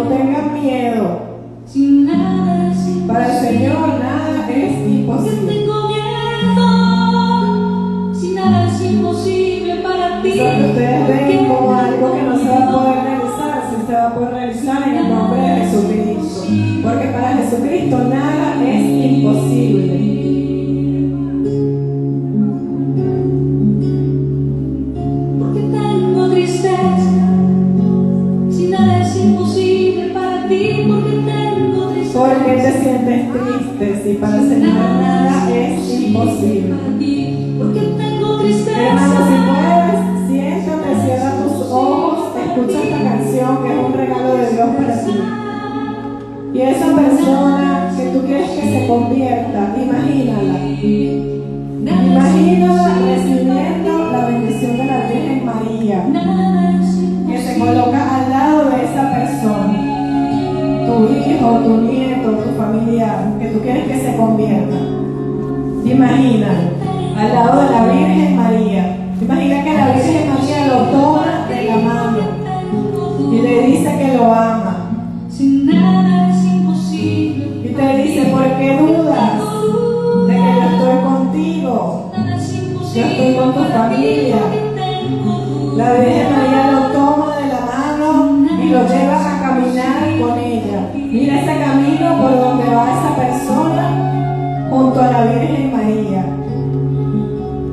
tengan miedo. Para el Señor nada es imposible. Solo ustedes ven como algo que no se va a poder realizar, si se va a poder realizar en el nombre de Jesucristo. Porque para Jesucristo nada es imposible. ¿Por qué te sientes triste si para el Señor nada es imposible? Hermano, si puedes, siéntate, cierra tus ojos, escucha esta canción que es un regalo de Dios para ti. Y esa persona que tú quieres que se convierta, imagínala. Imagínala recibiendo la bendición de la Virgen María, que se coloca al lado de esa persona. Tu hijo, tu nieto, tu familiar, que tú quieres que se convierta. Imagínalo al lado de la Virgen María. Imagina que la Virgen María lo toma de la mano y le dice que lo ama. Y te dice, ¿por qué dudas de que yo estoy contigo? Yo estoy con tu familia. La Virgen María lo toma de la mano y lo lleva a caminar con ella. Mira ese camino por donde va esa persona junto a la Virgen María.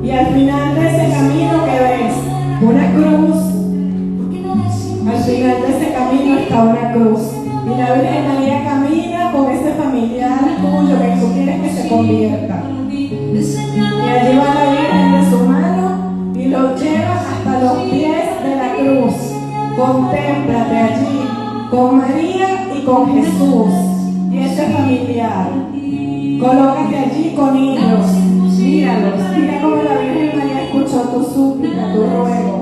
Y al final de ese camino que ves, una cruz. Al final de ese camino está una cruz. Y la Virgen María camina con ese familiar tuyo que tú quieres que se convierta. Y allí va la Virgen de su mano y lo lleva hasta los pies de la cruz. Contémplate allí con María y con Jesús y ese familiar. Colócate allí con ellos. Míralos, mira cómo la Virgen María escuchó tu súplica, tu ruego.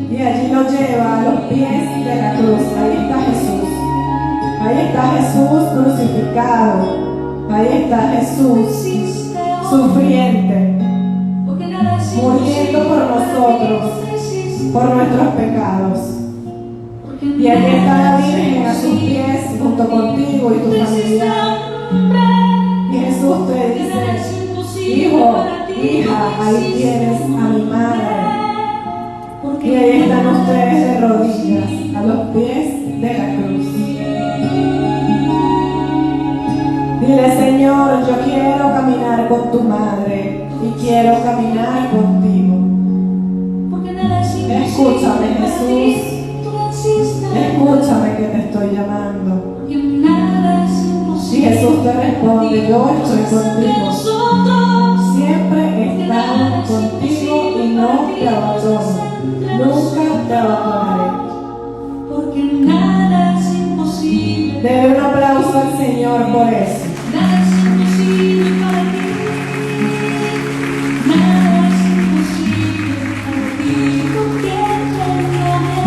Y allí lo lleva a los pies de la cruz. Ahí está Jesús. Ahí está Jesús crucificado. Ahí está Jesús sufriente, muriendo por nosotros, por nuestros pecados. Y allí está la Virgen a sus pies junto contigo y tu familiar. Y Jesús te dice, hijo, hija, ahí tienes a mi madre. Y ahí están ustedes de rodillas a los pies de la cruz. Dile, Señor, yo quiero caminar con tu madre y quiero caminar contigo. Escúchame, Jesús. Escúchame que te estoy llamando. Y Jesús te responde, yo estoy contigo. Siempre he estado contigo y no te abandono. Nunca te abandonaré. Porque nada es imposible. Dele un aplauso al Señor por eso. Nada es imposible para ti. Nada es imposible para ti. ¿Por qué tengo miedo?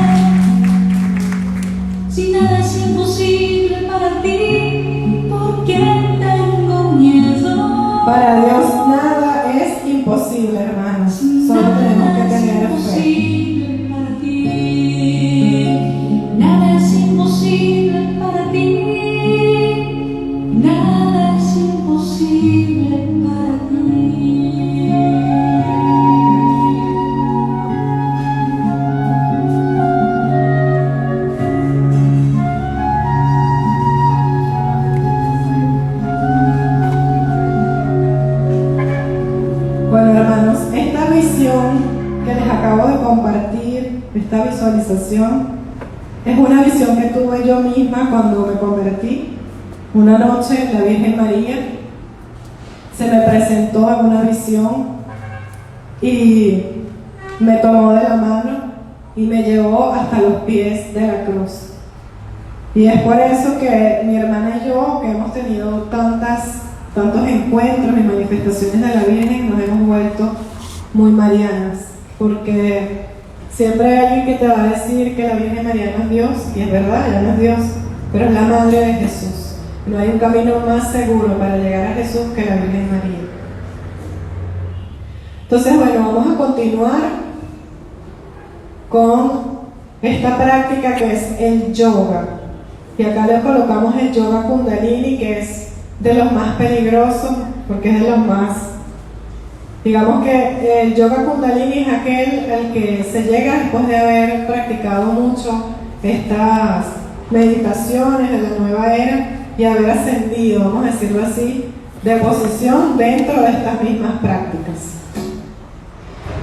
Si nada es imposible para ti, ¿por qué tengo miedo? Para Dios nada es imposible, hermanos. Solo tenemos que tener fe. Nada es imposible para ti. Nada es imposible para ti. Bueno, hermanos, esta visión que les acabo de compartir, esta visualización, es una visión que tuve yo misma cuando me convertí. Una noche la Virgen María se me presentó en una visión y me tomó de la mano y me llevó hasta los pies de la cruz. Y es por eso que mi hermana y yo, que hemos tenido tantos encuentros y manifestaciones de la Virgen, nos hemos vuelto muy marianas, porque siempre hay alguien que te va a decir que la Virgen María no es Dios, y es verdad, ella no es Dios, pero es la Madre de Jesús. No hay un camino más seguro para llegar a Jesús que la Virgen María. Entonces, bueno, vamos a continuar con esta práctica que es el yoga. Y acá le colocamos el yoga kundalini, que es de los más peligrosos, porque es de los más, digamos que el yoga kundalini es aquel al que se llega después de haber practicado mucho estas meditaciones de la nueva era y haber ascendido, vamos a decirlo así, de posición dentro de estas mismas prácticas.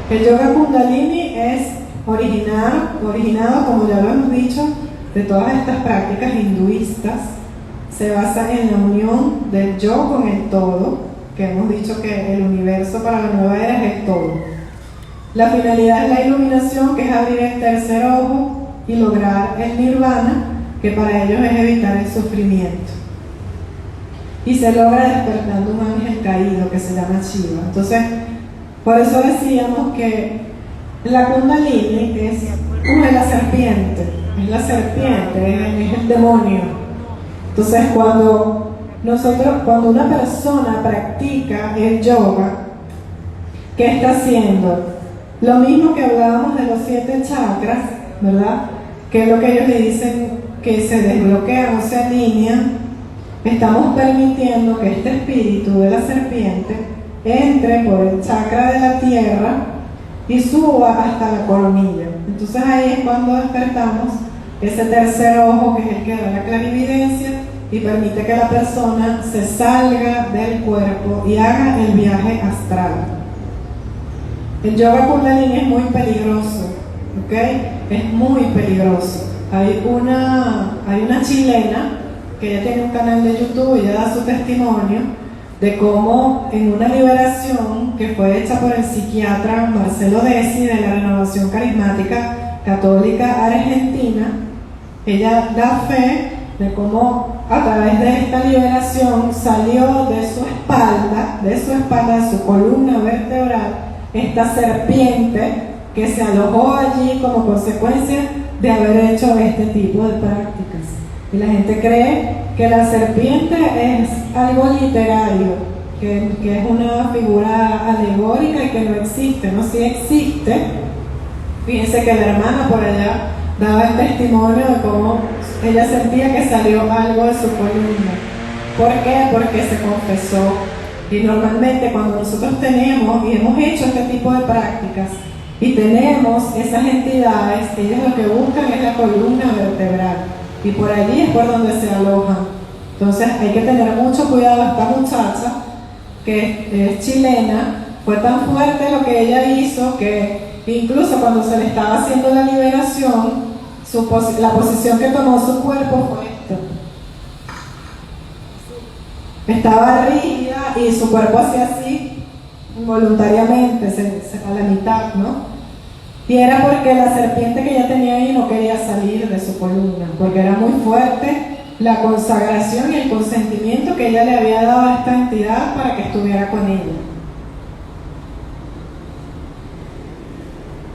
El yoga kundalini es originado, como ya lo hemos dicho, de todas estas prácticas hinduistas. Se basa en la unión del yo con el todo, que hemos dicho que el universo para la nueva era es el todo. La finalidad es la iluminación, que es abrir el tercer ojo y lograr el nirvana, que para ellos es evitar el sufrimiento. Y se logra despertando un ángel caído que se llama Shiva. Entonces, por eso decíamos que la kundalini es como la serpiente, es el demonio. Entonces, cuando una persona practica el yoga, ¿qué está haciendo? Lo mismo que hablábamos de los 7 chakras, ¿verdad? Que es lo que ellos le dicen que se desbloquean o se alinean. Estamos permitiendo que este espíritu de la serpiente entre por el chakra de la tierra y suba hasta la coronilla. Entonces ahí es cuando despertamos ese tercer ojo, que es el que da la clarividencia y permite que la persona se salga del cuerpo y haga el viaje astral. El yoga kundalini es muy peligroso, ¿ok? Es muy peligroso. Hay una chilena que ella tiene un canal de YouTube y ella da su testimonio de cómo en una liberación que fue hecha por el psiquiatra Marcelo Desi de la Renovación Carismática Católica Argentina, ella da fe de cómo a través de esta liberación salió de su espalda, de su columna vertebral, esta serpiente que se alojó allí como consecuencia de haber hecho este tipo de prácticas. Y la gente cree que la serpiente es algo literario, que es una figura alegórica y que no existe, ¿no? Sí existe. Fíjense que la hermana por allá daba el testimonio de cómo ella sentía que salió algo de su columna. ¿Por qué? Porque se confesó. Y normalmente cuando nosotros tenemos y hemos hecho este tipo de prácticas y tenemos esas entidades, ellas lo que buscan es la columna vertebral. Y por allí es por donde se alojan. Entonces hay que tener mucho cuidado. Esta muchacha, que es chilena, fue tan fuerte lo que ella hizo que incluso cuando se le estaba haciendo la liberación, la posición que tomó su cuerpo fue esta. Estaba rígida y su cuerpo hacía así involuntariamente, a la mitad, ¿no? Y era porque la serpiente que ella tenía ahí no quería salir de su columna, porque era muy fuerte la consagración y el consentimiento que ella le había dado a esta entidad para que estuviera con ella.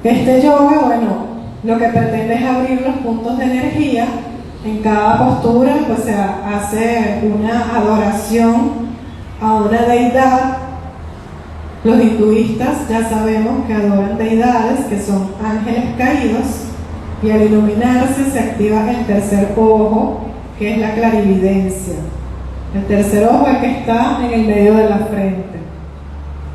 Este yoga, bueno, lo que pretende es abrir los puntos de energía. En cada postura pues se hace una adoración a una deidad. Los hinduistas ya sabemos que adoran deidades que son ángeles caídos, y al iluminarse se activa el tercer ojo, que es la clarividencia. El tercer ojo es el que está en el medio de la frente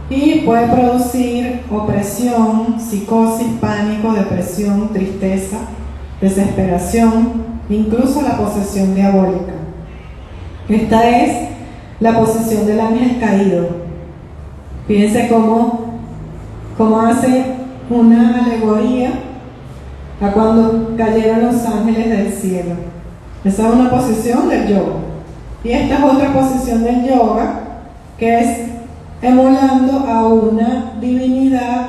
y puede producir opresión, psicosis, pánico, depresión, tristeza, desesperación, incluso la posesión diabólica. Esta es la posesión del ángel caído. Fíjense cómo hace una alegoría a cuando cayeron los ángeles del cielo. Esa es una posición del yoga. Y esta es otra posición del yoga, que es emulando a una divinidad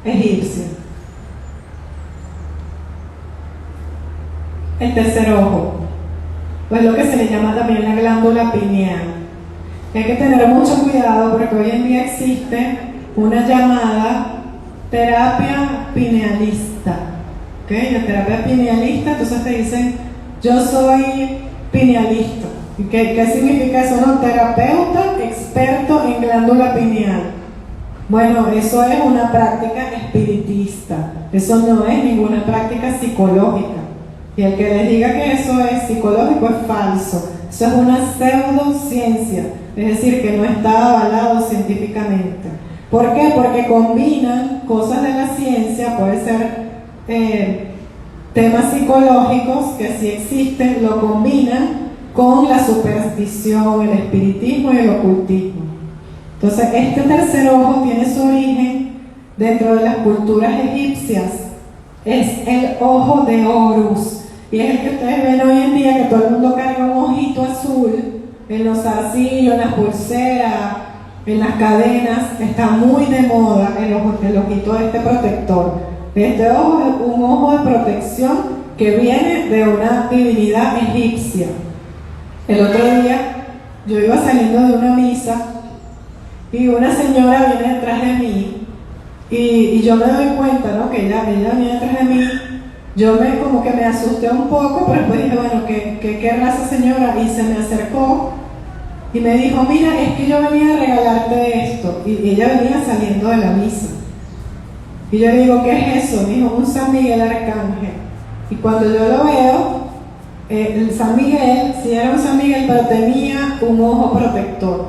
egipcia. El tercer ojo, pues lo que se le llama también la glándula pineal. Hay que tener mucho cuidado porque hoy en día existe una llamada terapia pinealista. ¿Okay? La terapia pinealista, entonces te dicen, yo soy pinealista. ¿Qué significa eso? No, terapeuta experto en glándula pineal. Bueno, eso es una práctica espiritista. Eso no es ninguna práctica psicológica. Y el que les diga que eso es psicológico es falso. Eso es una pseudociencia, es decir, que no está avalado científicamente. ¿Por qué? Porque combinan cosas de la ciencia, puede ser temas psicológicos que sí existen, lo combinan con la superstición, el espiritismo y el ocultismo. Entonces, este tercer ojo tiene su origen dentro de las culturas egipcias. Es el ojo de Horus. Y es el que ustedes ven hoy en día, que todo el mundo carga un ojito azul en los zarcillos, en las pulseras, en las cadenas. Está muy de moda el ojito de este protector. Este ojo es un ojo de protección que viene de una divinidad egipcia. El otro día yo iba saliendo de una misa y una señora viene detrás de mí y yo me doy cuenta, ¿no?, que ella viene detrás de mí. Yo como que me asusté un poco, pero después dije, bueno, ¿qué querrá esa señora? Y se me acercó y me dijo, mira, es que yo venía a regalarte esto. Y ella venía saliendo de la misa. Y yo le digo, ¿qué es eso? Me dijo, un San Miguel Arcángel. Y cuando yo lo veo, el San Miguel, sí era un San Miguel, pero tenía un ojo protector.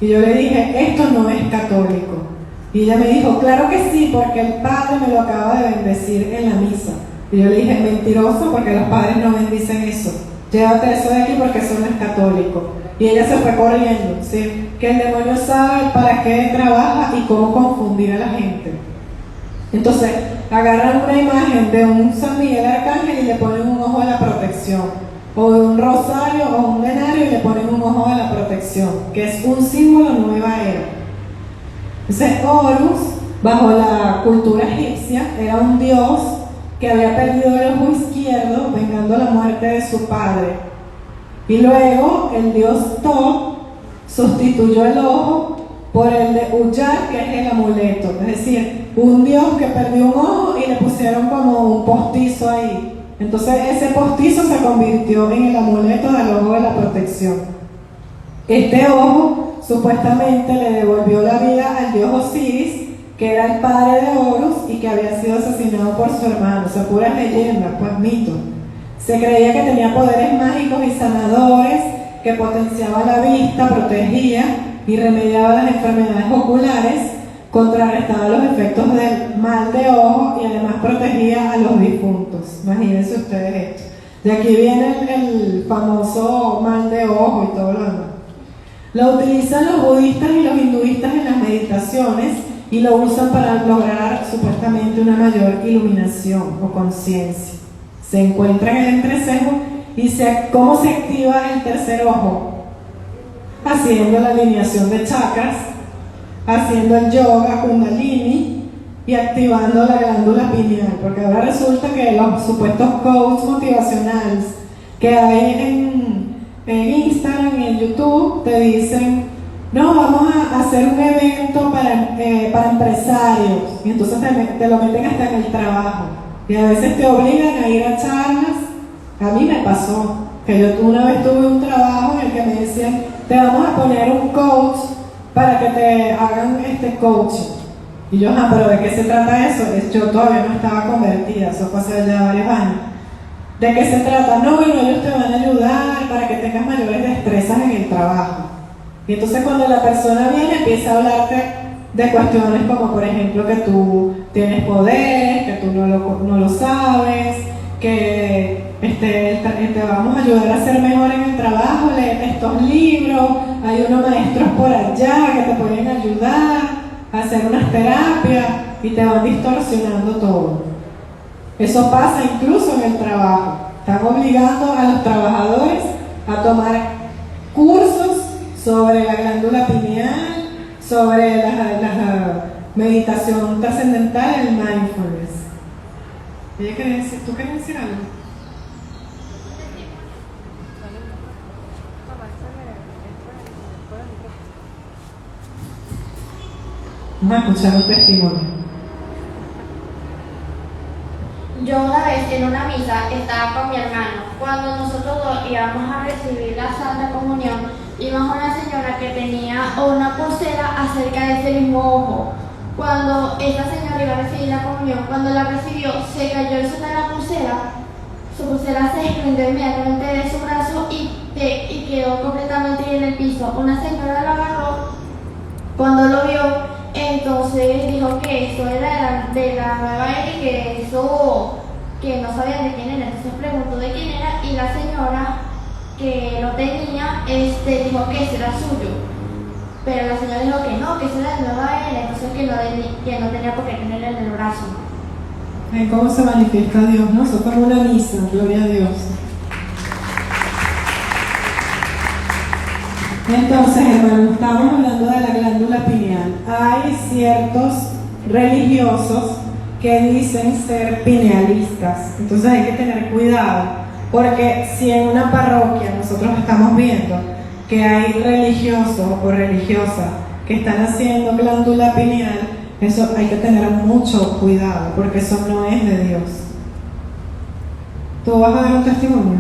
Y yo le dije, esto no es católico. Y ella me dijo, claro que sí, porque el Padre me lo acaba de bendecir en la misa. Y yo le dije, mentiroso, porque los padres no bendicen eso. Llévate eso de aquí porque eso no es católico. Y ella se fue corriendo, ¿sí? Que el demonio sabe para qué trabaja y cómo confundir a la gente. Entonces, agarran una imagen de un San Miguel Arcángel y le ponen un ojo de la protección. O de un rosario o un denario y le ponen un ojo de la protección, que es un símbolo nueva era. Entonces, Horus, bajo la cultura egipcia, era un dios que había perdido el ojo izquierdo vengando la muerte de su padre. Y luego el dios Thoth sustituyó el ojo por el de Uyar, que es el amuleto. Es decir, un dios que perdió un ojo y le pusieron como un postizo ahí. Entonces ese postizo se convirtió en el amuleto del ojo de la protección. Este ojo supuestamente le devolvió la vida al dios Osiris, que era el padre de Horus y que había sido asesinado por su hermano. O sea, puras leyendas, pues mitos. Se creía que tenía poderes mágicos y sanadores, que potenciaba la vista, protegía y remediaba las enfermedades oculares, contrarrestaba los efectos del mal de ojo y además protegía a los difuntos. Imagínense ustedes esto. De aquí viene el famoso mal de ojo y todo lo demás. Lo utilizan los budistas y los hinduistas en las meditaciones y lo usan para lograr supuestamente una mayor iluminación o conciencia. Se encuentra en el entrecejo y ¿cómo se activa el tercer ojo? Haciendo la alineación de chakras, haciendo el yoga kundalini y activando la glándula pineal, porque ahora resulta que los supuestos coaches motivacionales que hay en Instagram y en YouTube te dicen, no, vamos a hacer un evento para empresarios, y entonces te lo meten hasta en el trabajo, y a veces te obligan a ir a charlas. A mí me pasó que yo una vez tuve un trabajo en el que me decían, te vamos a poner un coach para que te hagan coaching. Y yo, pero ¿de qué se trata eso? Yo todavía no estaba convertida, eso fue hace ya varios años. ¿De qué se trata? No, bueno, ellos te van a ayudar para que tengas mayores destrezas en el trabajo. Y entonces cuando la persona viene empieza a hablarte de cuestiones como, por ejemplo, que tú tienes poderes, que tú no lo sabes, que te vamos a ayudar a ser mejor en el trabajo, léete estos libros, hay unos maestros por allá que te pueden ayudar a hacer unas terapias y te van distorsionando todo. Eso pasa incluso en el trabajo. Están obligando a los trabajadores a tomar cursos sobre la glándula pineal, sobre la meditación trascendental, el mindfulness. ¿Tú querías decir algo? Vamos a escuchar un testimonio. Yo una vez en una misa estaba con mi hermano. Cuando nosotros dos íbamos a recibir la Santa Comunión, íbamos a una señora que tenía una pulsera acerca de ese mismo ojo. Cuando esta señora iba a recibir la comunión, cuando la recibió, se cayó el de la pulsera, su pulsera se desprendió inmediatamente de su brazo y quedó completamente en el piso. Una señora lo agarró cuando lo vio, entonces dijo que eso era de la nueva era y que eso, que no sabían de quién era. Entonces preguntó de quién era y la señora que lo tenía dijo que ese era suyo. Pero la señora dijo que no, que ese era de nueva era, entonces que no tenía por qué tenerlo en el brazo. ¿Cómo se manifiesta Dios? ¿No? Eso es como una misa, gloria a Dios. Entonces, hermanos, estamos hablando de la glándula pineal. Hay ciertos religiosos que dicen ser pinealistas. Entonces hay que tener cuidado, porque si en una parroquia nosotros estamos viendo que hay religiosos o religiosas que están haciendo glándula pineal, eso hay que tener mucho cuidado, porque eso no es de Dios. ¿Tú vas a dar un testimonio?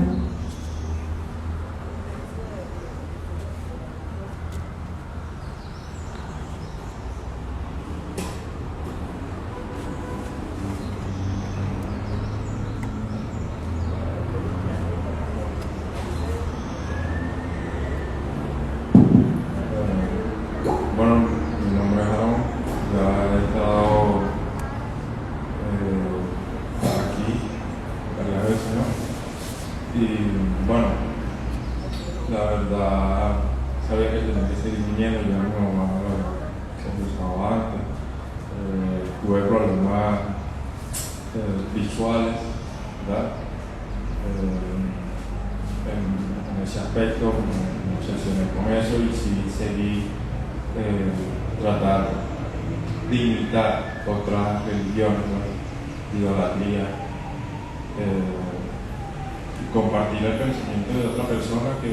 visuales, ¿verdad? En ese aspecto me obsesioné con eso y sí seguí tratar de imitar otras religiones, ¿no? Idolatría, y compartir el pensamiento de otra persona que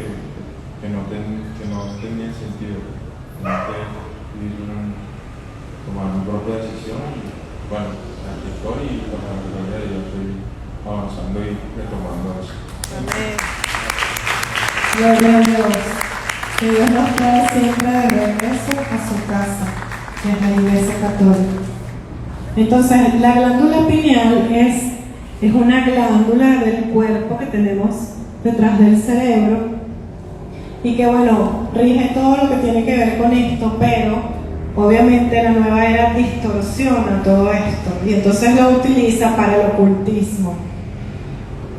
no tenía sentido, tenía que tomar mi propia decisión y bueno, aquí estoy y con la gloria de Dios estoy avanzando y retomando eso. Amén. Gloria a Dios. Que Dios nos trae siempre de regreso a su casa, que es la Iglesia Católica. Entonces, la glándula pineal es una glándula del cuerpo que tenemos detrás del cerebro y que, bueno, rige todo lo que tiene que ver con esto, pero obviamente la nueva era distorsiona todo esto y entonces lo utiliza para el ocultismo.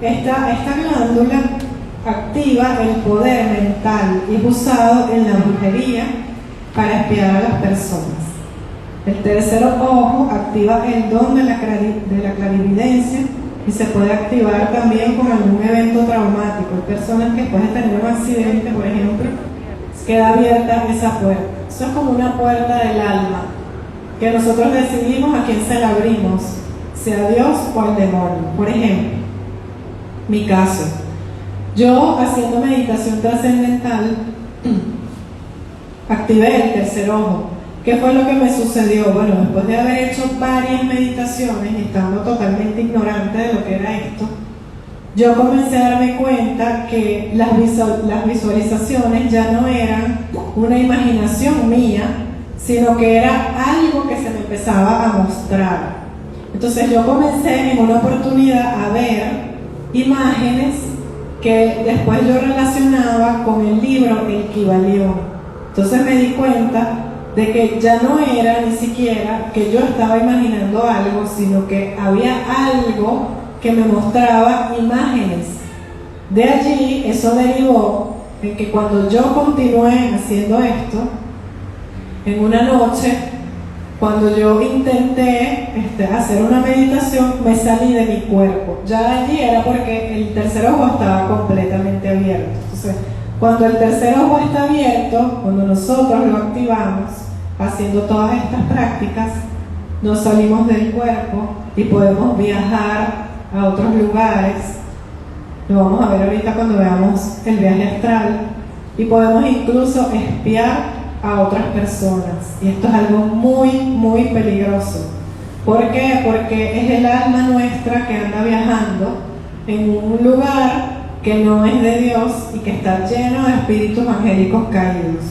Esta glándula activa el poder mental y es usado en la brujería para espiar a las personas. El tercer ojo activa el don de la clarividencia y se puede activar también con algún evento traumático. Hay personas que después de tener un accidente, por ejemplo, queda abierta esa puerta. Eso es como una puerta del alma, que nosotros decidimos a quién se la abrimos, sea Dios o al demonio. Por ejemplo, mi caso, yo haciendo meditación trascendental, activé el tercer ojo. ¿Qué fue lo que me sucedió? Bueno, después de haber hecho varias meditaciones y estando totalmente ignorante de lo que era esto, yo comencé a darme cuenta que las visualizaciones ya no eran una imaginación mía, sino que era algo que se me empezaba a mostrar. Entonces yo comencé en una oportunidad a ver imágenes que después yo relacionaba con el libro El Kybalión. Entonces me di cuenta de que ya no era ni siquiera que yo estaba imaginando algo, sino que había algo que me mostraba imágenes. De allí eso derivó en que cuando yo continué haciendo esto, en una noche, cuando yo intenté hacer una meditación, me salí de mi cuerpo. Ya allí era porque el tercer ojo estaba completamente abierto. Entonces, cuando el tercer ojo está abierto, cuando nosotros lo activamos, haciendo todas estas prácticas, nos salimos del cuerpo y podemos viajar a otros lugares. Lo vamos a ver ahorita cuando veamos el viaje astral, y podemos incluso espiar a otras personas, y esto es algo muy, muy peligroso. ¿Por qué? Porque es el alma nuestra que anda viajando en un lugar que no es de Dios y que está lleno de espíritus angélicos caídos.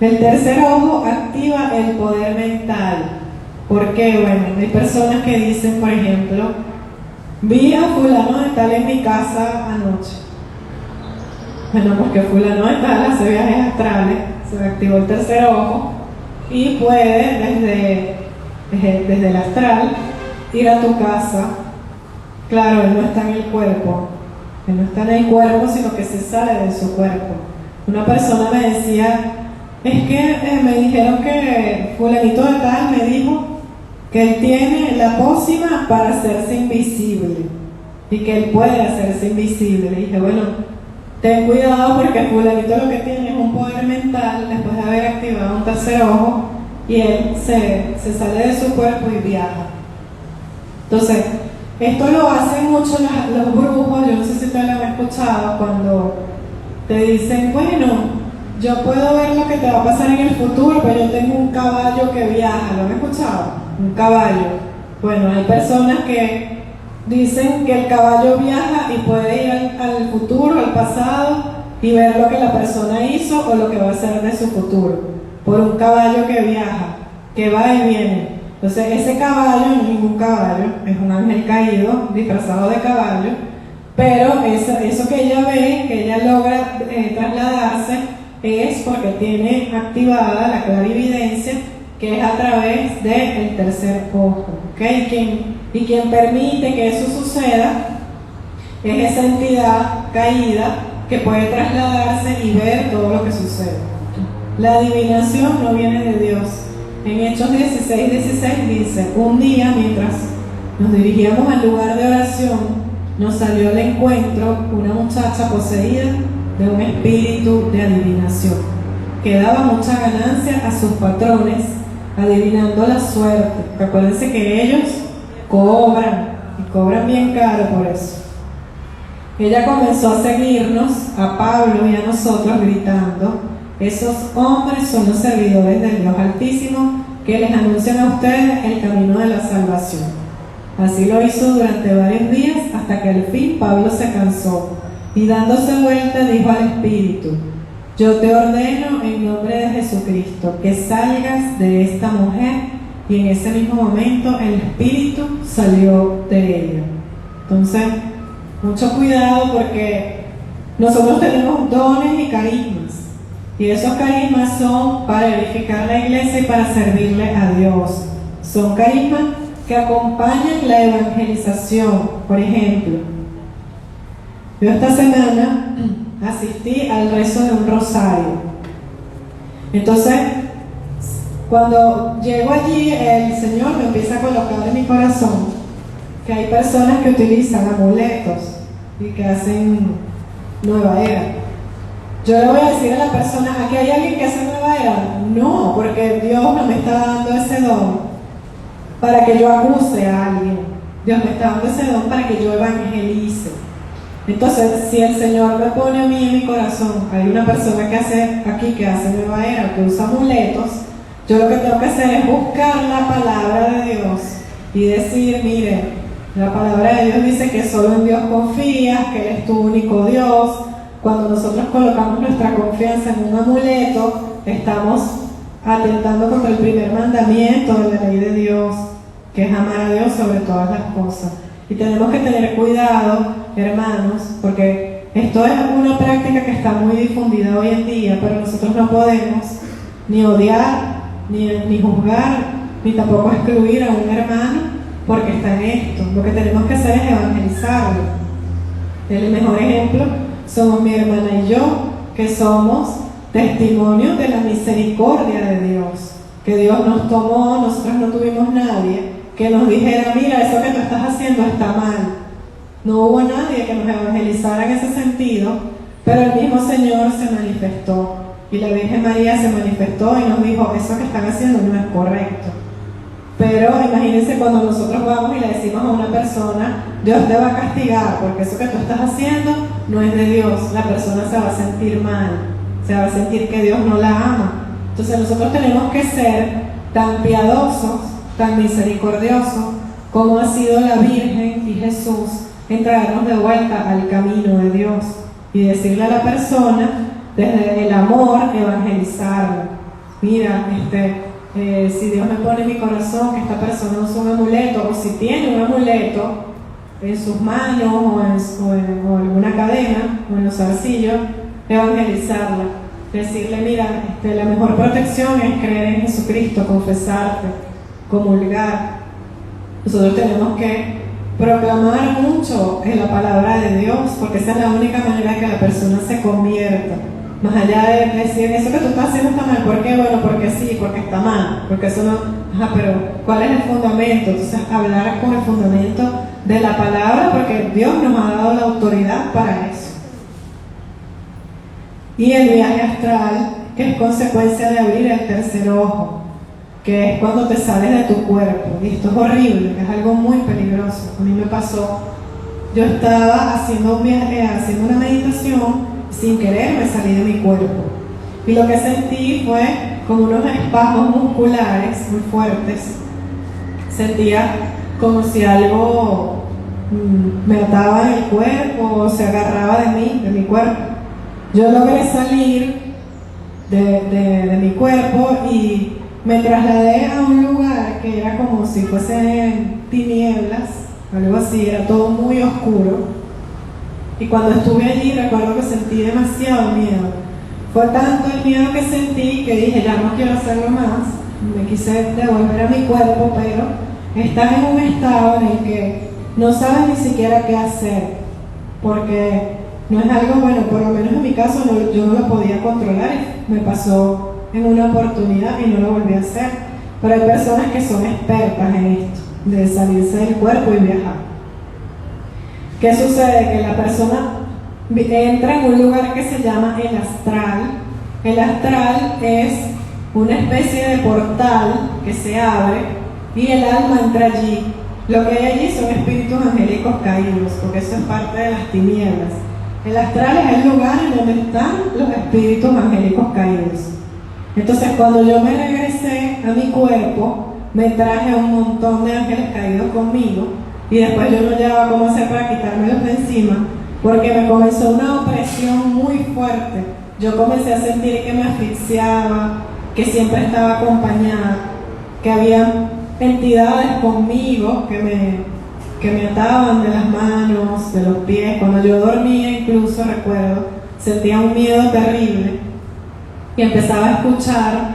El tercer ojo activa el poder mental. ¿Por qué? Bueno, hay personas que dicen, por ejemplo, vi a fulano de tal en mi casa anoche. Bueno, porque fulano de tal hace viajes astrales, se activó el tercer ojo y puede desde el astral ir a tu casa. Claro, él no está en el cuerpo, él no está en el cuerpo, sino que se sale de su cuerpo. Una persona me decía, es que me dijeron que fulanito de tal me dijo que él tiene la pócima para hacerse invisible y que él puede hacerse invisible. Le dije, bueno, ten cuidado porque fulanito lo que tiene es un poder mental después de haber activado un tercer ojo y él se sale de su cuerpo y viaja. Entonces, esto lo hacen mucho los brujos. Yo no sé si ustedes lo han escuchado cuando te dicen, bueno, yo puedo ver lo que te va a pasar en el futuro, pero yo tengo un caballo que viaja. ¿Lo han escuchado? Un caballo. Bueno, hay personas que dicen que el caballo viaja y puede ir al futuro, al pasado, y ver lo que la persona hizo o lo que va a hacer de su futuro, por un caballo que viaja, que va y viene. Entonces ese caballo no es ningún caballo, es un ángel caído disfrazado de caballo, pero eso que ella ve, que ella logra trasladarse, es porque tiene activada la clarividencia, que es a través del tercer ojo, ¿okay? Y quien permite que eso suceda es esa entidad caída que puede trasladarse y ver todo lo que sucede. La adivinación no viene de Dios. En Hechos 16:16 dice, un día mientras nos dirigíamos al lugar de oración, nos salió al encuentro una muchacha poseída de un espíritu de adivinación, que daba mucha ganancia a sus patrones, adivinando la suerte. Acuérdense que ellos cobran, y cobran bien caro por eso. Ella comenzó a seguirnos, a Pablo y a nosotros, gritando, esos hombres son los servidores del Dios Altísimo, que les anuncian a ustedes el camino de la salvación. Así lo hizo durante varios días, hasta que al fin Pablo se cansó, y dándose vuelta dijo al espíritu, yo te ordeno en nombre de Jesucristo que salgas de esta mujer, y en ese mismo momento el espíritu salió de ella. Entonces, mucho cuidado porque nosotros tenemos dones y carismas, y esos carismas son para edificar la iglesia y para servirle a Dios. Son carismas que acompañan la evangelización. Por ejemplo, yo esta semana asistí al rezo de un rosario. Entonces, cuando llego allí, el Señor me empieza a colocar en mi corazón que hay personas que utilizan amuletos y que hacen nueva era. Yo le voy a decir a la persona, ¿aquí hay alguien que hace nueva era? No, porque Dios no me está dando ese don para que yo acuse a alguien. Dios me está dando ese don para que yo evangelice. Entonces, si el Señor me pone a mí en mi corazón, hay una persona que hace aquí, que hace nueva era, que usa amuletos, yo lo que tengo que hacer es buscar la palabra de Dios y decir, mire, la palabra de Dios dice que solo en Dios confías, que Él es tu único Dios. Cuando nosotros colocamos nuestra confianza en un amuleto, estamos atentando contra el primer mandamiento de la ley de Dios, que es amar a Dios sobre todas las cosas. Y tenemos que tener cuidado, hermanos, porque esto es una práctica que está muy difundida hoy en día, pero nosotros no podemos ni odiar, ni juzgar, ni tampoco excluir a un hermano porque está en esto. Lo que tenemos que hacer es evangelizarlo. El mejor ejemplo somos mi hermana y yo, que somos testimonios de la misericordia de Dios, que Dios nos tomó. Nosotros no tuvimos nadie que nos dijera, mira, eso que tú estás haciendo está mal. No hubo nadie que nos evangelizara en ese sentido, pero el mismo Señor se manifestó, y la Virgen María se manifestó y nos dijo, eso que están haciendo no es correcto. Pero imagínense cuando nosotros vamos y le decimos a una persona, Dios te va a castigar porque eso que tú estás haciendo no es de Dios, la persona se va a sentir mal, se va a sentir que Dios no la ama. Entonces nosotros tenemos que ser tan piadosos, tan misericordiosos como ha sido la Virgen y Jesús en traernos de vuelta al camino de Dios y decirle a la persona desde el amor, evangelizarla. Mira, si Dios me pone en mi corazón que esta persona usa un amuleto, o si tiene un amuleto, en sus manos o alguna cadena o en los zarcillos, evangelizarla, decirle, mira, la mejor protección es creer en Jesucristo, confesarte, comulgar. Nosotros tenemos que proclamar mucho en la palabra de Dios, porque esa es la única manera que la persona se convierta. Más allá de decir, eso que tú estás haciendo está mal, ¿por qué? Bueno, porque sí, porque está mal, porque eso no, pero ¿cuál es el fundamento? Entonces hablar con el fundamento de la palabra, porque Dios nos ha dado la autoridad para eso. Y el viaje astral, que es consecuencia de abrir el tercer ojo, que es cuando te sales de tu cuerpo, y esto es horrible, es algo muy peligroso. A mí me pasó, yo estaba haciendo un viaje, haciendo una meditación, sin querer me salí de mi cuerpo, y lo que sentí fue como unos espasmos musculares muy fuertes. Sentía como si algo me ataba en el cuerpo o se agarraba de mí, de mi cuerpo. Yo logré salir de mi cuerpo y me trasladé a un lugar que era como si fuesen tinieblas, algo así, era todo muy oscuro. Y cuando estuve allí recuerdo que sentí demasiado miedo. Fue tanto el miedo que sentí que dije, ya no quiero hacerlo más. Me quise devolver a mi cuerpo, pero estás en un estado en el que no sabes ni siquiera qué hacer, porque no es algo bueno, por lo menos en mi caso yo no lo podía controlar. Me pasó en una oportunidad y no lo volví a hacer. Pero hay personas que son expertas en esto, de salirse del cuerpo y viajar. ¿Qué sucede? Que la persona entra en un lugar que se llama el astral. El astral es una especie de portal que se abre y el alma entra allí. Lo que hay allí son espíritus angélicos caídos, porque eso es parte de las tinieblas. El astral es el lugar en donde están los espíritus angélicos caídos. Entonces, cuando yo me regresé a mi cuerpo, me traje un montón de ángeles caídos conmigo. Y después yo no hallaba cómo hacer para quitármelos de encima, porque me comenzó una opresión muy fuerte. Yo comencé a sentir que me asfixiaba, que siempre estaba acompañada, que había entidades conmigo que me ataban de las manos, de los pies. Cuando yo dormía, incluso recuerdo, sentía un miedo terrible y empezaba a escuchar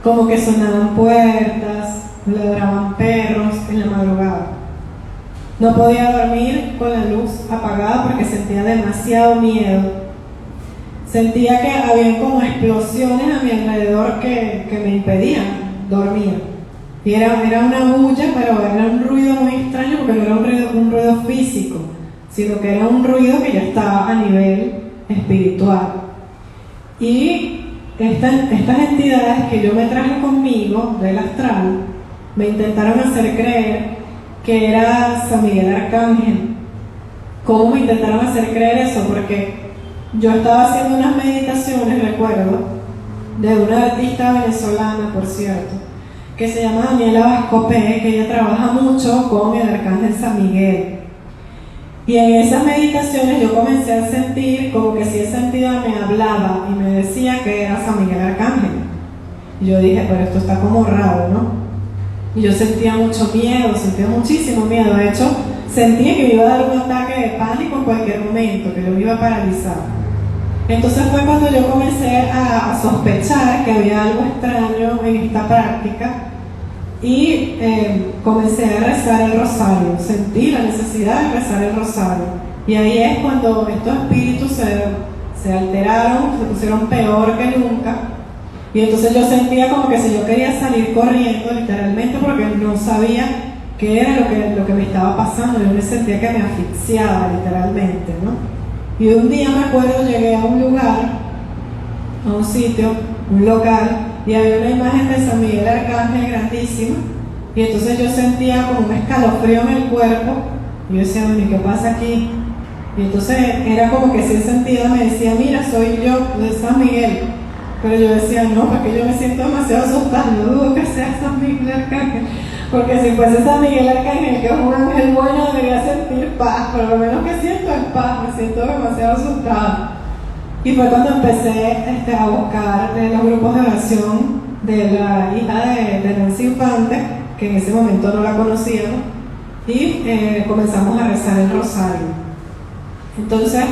como que sonaban puertas, ladraban perros en la madrugada. No podía dormir con la luz apagada porque sentía demasiado miedo. Sentía que había como explosiones a mi alrededor que me impedían dormir. Y era una bulla, pero era un ruido muy extraño porque no era un ruido físico, sino que era un ruido que ya estaba a nivel espiritual. Y estas entidades que yo me traje conmigo del astral me intentaron hacer creer que era San Miguel Arcángel. ¿Cómo me intentaron hacer creer eso? Porque yo estaba haciendo unas meditaciones, recuerdo, de una artista venezolana, por cierto, que se llama Daniela Vascopé, que ella trabaja mucho con el Arcángel San Miguel. Y en esas meditaciones yo comencé a sentir como que si esa entidad me hablaba y me decía que era San Miguel Arcángel. Y yo dije, pero esto está como raro, ¿no? Y yo sentía mucho miedo, sentía muchísimo miedo. De hecho, sentía que me iba a dar un ataque de pánico en cualquier momento, que yo me iba a paralizar. Entonces fue cuando yo comencé a sospechar que había algo extraño en esta práctica y comencé a rezar el rosario. Sentí la necesidad de rezar el rosario. Y ahí es cuando estos espíritus se alteraron, se pusieron peor que nunca. Y entonces yo sentía como que si yo quería salir corriendo, literalmente, porque no sabía qué era lo que me estaba pasando. Yo me sentía que me asfixiaba, literalmente, ¿no? Y un día me acuerdo, llegué a un lugar, a un sitio, un local, y había una imagen de San Miguel Arcángel grandísima. Y entonces yo sentía como un escalofrío en el cuerpo. Y yo decía, bueno, ¿y qué pasa aquí? Y entonces era como que si esa entidad me decía, mira, soy yo de San Miguel. Pero yo decía, no, porque yo me siento demasiado asustada, yo dudo que sea San Miguel Arcángel, porque si fuese San Miguel Arcángel, que es un ángel bueno, debería sentir paz, pero lo menos que siento es paz, me siento demasiado asustada. Y fue cuando empecé a buscar los grupos de oración de la hija de Nancy Infante, que en ese momento no la conocíamos, y comenzamos a rezar el rosario. Entonces,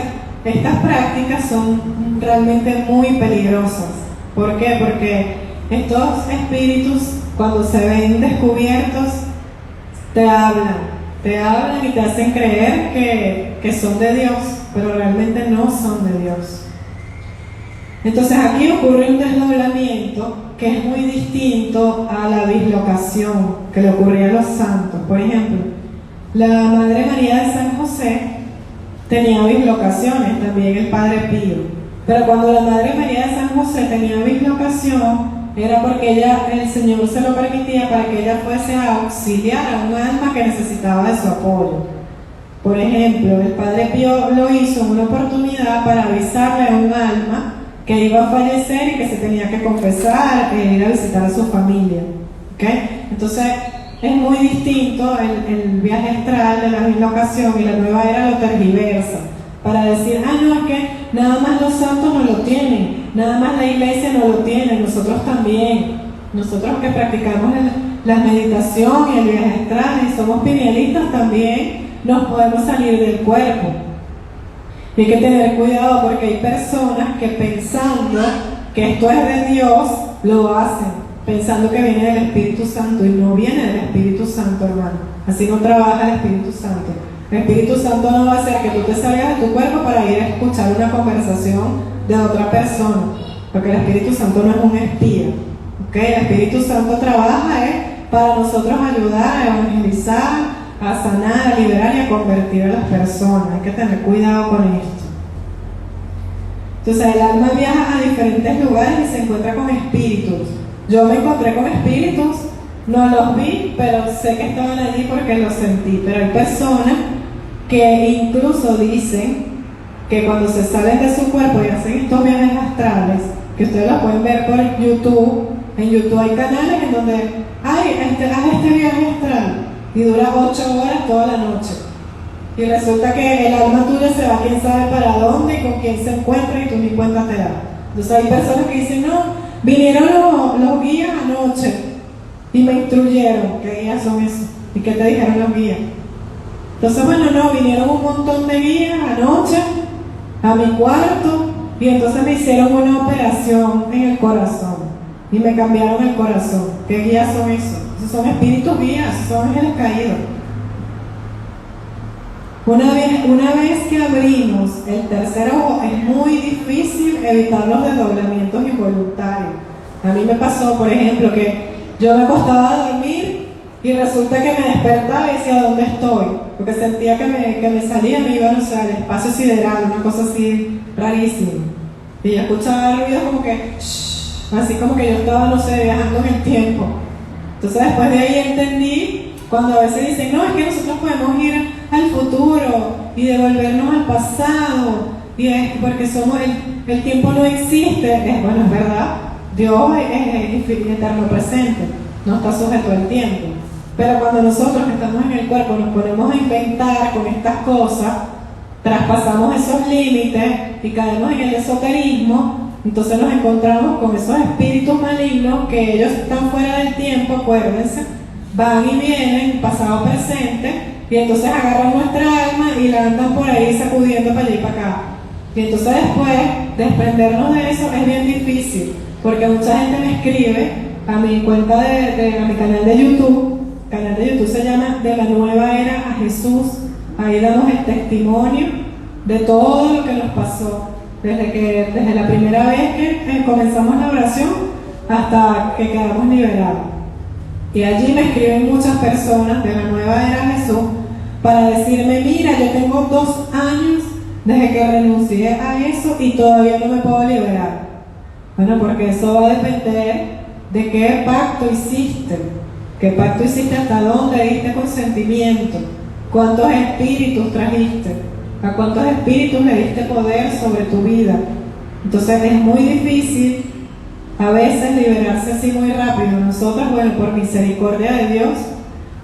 estas prácticas son realmente muy peligrosas. ¿Por qué? Porque estos espíritus, cuando se ven descubiertos, te hablan y te hacen creer que son de Dios, pero realmente no son de Dios. Entonces aquí ocurre un desdoblamiento que es muy distinto a la dislocación que le ocurría a los santos. Por ejemplo, la Madre María de San José tenía dislocaciones, también el Padre Pío. Pero cuando la Madre María de San José tenía dislocación, era porque el Señor se lo permitía para que ella fuese a auxiliar a un alma que necesitaba de su apoyo. Por ejemplo, el Padre Pío lo hizo en una oportunidad para avisarle a un alma que iba a fallecer y que se tenía que confesar e ir a visitar a su familia. ¿Okay? Entonces, es muy distinto el viaje astral de la dislocación, y la nueva era lo tergiversa para decir, no, es que nada más los santos no lo tienen, nada más la iglesia no lo tiene, nosotros también. Nosotros que practicamos la meditación y el viaje astral y somos pinealistas también, nos podemos salir del cuerpo. Y hay que tener cuidado porque hay personas que pensando que esto es de Dios, lo hacen, pensando que viene del Espíritu Santo, y no viene del Espíritu Santo, hermano. Así no trabaja el Espíritu Santo. El Espíritu Santo no va a hacer que tú te salgas de tu cuerpo para ir a escuchar una conversación de otra persona, porque el Espíritu Santo no es un espía. ¿Okay? El Espíritu Santo trabaja para nosotros ayudar a evangelizar, a sanar, a liberar y a convertir a las personas. Hay que tener cuidado con esto. Entonces el alma viaja a diferentes lugares y se encuentra con espíritus. Yo me encontré con espíritus, no los vi, pero sé que estaban allí porque los sentí. Pero hay personas que incluso dicen que cuando se salen de su cuerpo y hacen estos viajes astrales, que ustedes lo pueden ver por YouTube. En YouTube hay canales en donde haz este viaje astral y dura 8 horas toda la noche, y resulta que el alma tuya se va quién sabe para dónde y con quién se encuentra y tú ni cuenta te das. Entonces hay personas que dicen, no, vinieron los guías anoche y me instruyeron. ¿Qué guías son esos? ¿Y qué te dijeron los guías? Entonces, bueno, no, vinieron un montón de guías anoche a mi cuarto y entonces me hicieron una operación en el corazón y me cambiaron el corazón. ¿Qué guías son esos? Esos son espíritus guías, son ángeles caídos. Una vez que abrimos el tercer ojo, es muy difícil evitar los desdoblamientos involuntarios. A mí me pasó, por ejemplo, que yo me acostaba a dormir y resulta que me despertaba y decía, ¿dónde estoy? Porque sentía que me salía, me iba, no sé, al espacio sideral, una cosa así rarísima. Y yo escuchaba ruidos como que, así como que yo estaba, no sé, viajando en el tiempo. Entonces después de ahí entendí, cuando a veces dicen, no, es que nosotros podemos ir al futuro y devolvernos al pasado, y es porque el tiempo no existe. Bueno, es verdad, Dios es eterno presente, no está sujeto al tiempo. Pero cuando nosotros que estamos en el cuerpo nos ponemos a inventar con estas cosas, traspasamos esos límites y caemos en el esoterismo. Entonces nos encontramos con esos espíritus malignos que ellos están fuera del tiempo, acuérdense, van y vienen, pasado, presente, y entonces agarran nuestra alma y la andan por ahí sacudiendo para allá y para acá. Y entonces después, desprendernos de eso es bien difícil, porque mucha gente me escribe a mi cuenta a mi canal de YouTube. El canal de YouTube se llama De la Nueva Era a Jesús. Ahí damos el testimonio de todo lo que nos pasó, desde la primera vez que comenzamos la oración hasta que quedamos liberados. Y allí me escriben muchas personas de la Nueva Era Jesús para decirme, mira, yo tengo 2 años desde que renuncié a eso y todavía no me puedo liberar. Bueno, porque eso va a depender de qué pacto hiciste. ¿Qué pacto hiciste? ¿Hasta dónde diste consentimiento? ¿Cuántos espíritus trajiste? ¿A cuántos espíritus le diste poder sobre tu vida? Entonces es muy difícil a veces liberarse así muy rápido. Nosotros, bueno, por misericordia de Dios,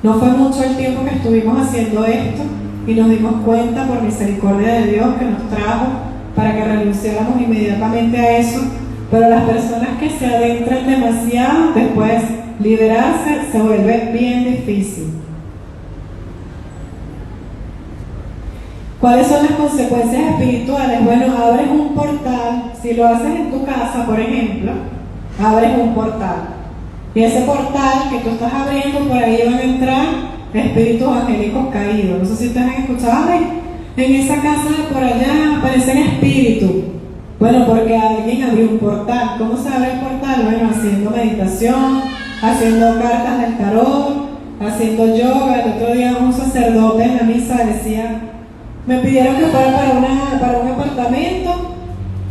no fue mucho el tiempo que estuvimos haciendo esto y nos dimos cuenta por misericordia de Dios que nos trajo para que renunciáramos inmediatamente a eso. Pero las personas que se adentran demasiado, después liberarse se vuelve bien difícil. ¿Cuáles son las consecuencias espirituales? Bueno, abres un portal. Si lo haces en tu casa, por ejemplo, abres un portal. Y ese portal que tú estás abriendo, por ahí van a entrar espíritus angélicos caídos. No sé si ustedes han escuchado, en esa casa de por allá aparecen espíritus. Bueno, porque alguien abrió un portal. ¿Cómo se abre el portal? Bueno, haciendo meditación, haciendo cartas del tarot, haciendo yoga. El otro día un sacerdote en la misa decía, me pidieron que fuera para un apartamento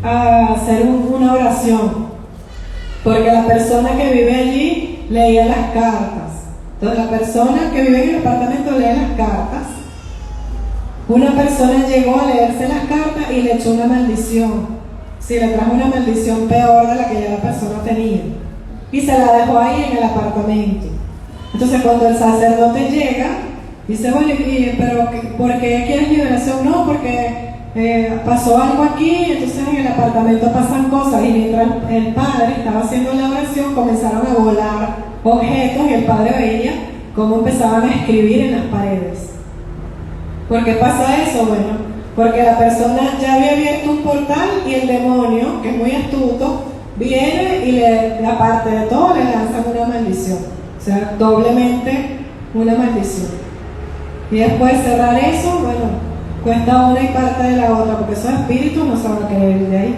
a hacer una oración, porque la persona que vive allí leía las cartas. Entonces la persona que vive en el apartamento lee las cartas. Una persona llegó a leerse las cartas y le echó una maldición. Sí, le trajo una maldición peor de la que ya la persona tenía. Y se la dejó ahí en el apartamento. Entonces cuando el sacerdote llega, dice, bueno, pero ¿por qué quieres liberación? No, porque pasó algo aquí, entonces en el apartamento pasan cosas. Y mientras el padre estaba haciendo la oración, comenzaron a volar objetos y el padre veía cómo empezaban a escribir en las paredes. ¿Por qué pasa eso? Bueno, porque la persona ya había abierto un portal y el demonio, que es muy astuto, viene y aparte de todo, le lanzan una maldición. O sea, doblemente una maldición. Y después cerrar eso, bueno, cuesta una y parte de la otra, porque esos espíritus no se van a querer ir de ahí.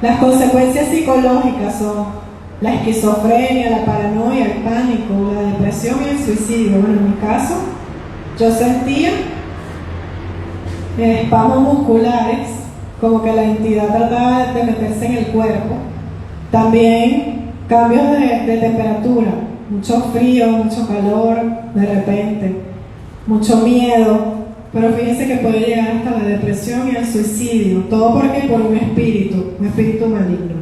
Las consecuencias psicológicas son la esquizofrenia, la paranoia, el pánico, la depresión y el suicidio. Bueno, en mi caso, yo sentía espasmos musculares, como que la entidad trataba de meterse en el cuerpo. También cambios de temperatura, mucho frío, mucho calor de repente, mucho miedo. Pero fíjense que puede llegar hasta la depresión y el suicidio. Todo porque por un espíritu maligno.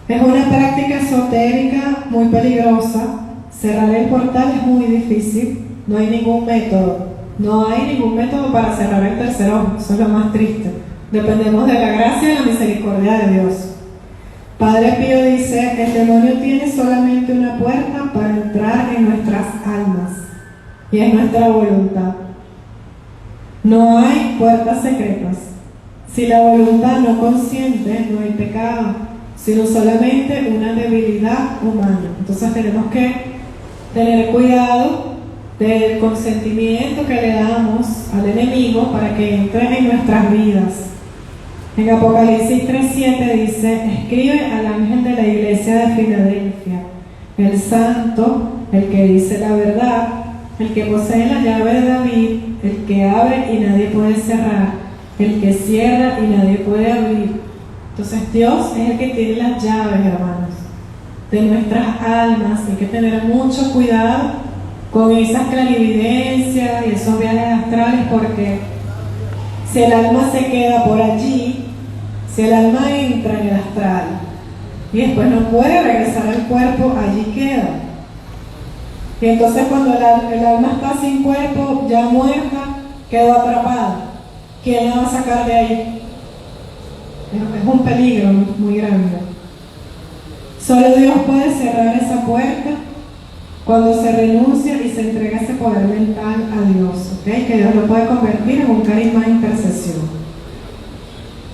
Es una práctica esotérica muy peligrosa. Cerrar el portal es muy difícil. No hay ningún método. No hay ningún método para cerrar el tercer ojo. Eso es lo más triste. Dependemos de la gracia y la misericordia de Dios. Padre Pío dice, el demonio tiene solamente una puerta para entrar en nuestras almas. Y es nuestra voluntad. No hay puertas secretas. Si la voluntad no consiente, no hay pecado, sino solamente una debilidad humana. Entonces tenemos que tener cuidado del consentimiento que le damos al enemigo para que entre en nuestras vidas. En Apocalipsis 3:7 dice, escribe al ángel de la iglesia de Filadelfia, el santo, el que dice la verdad, el que posee la llave de David, el que abre y nadie puede cerrar, el que cierra y nadie puede abrir. Entonces Dios es el que tiene las llaves, hermanos, de nuestras almas. Hay que tener mucho cuidado con esas clarividencias y esos viajes astrales, porque si el alma se queda por allí, si el alma entra en el astral y después no puede regresar al cuerpo, allí queda. Y entonces cuando el alma está sin cuerpo, ya muerta, quedó atrapada. ¿Quién la va a sacar de ahí? Es un peligro muy grande. Solo Dios puede cerrar esa puerta cuando se renuncia y se entrega ese poder mental a Dios, ¿okay? Que Dios lo puede convertir en un carisma de intercesión.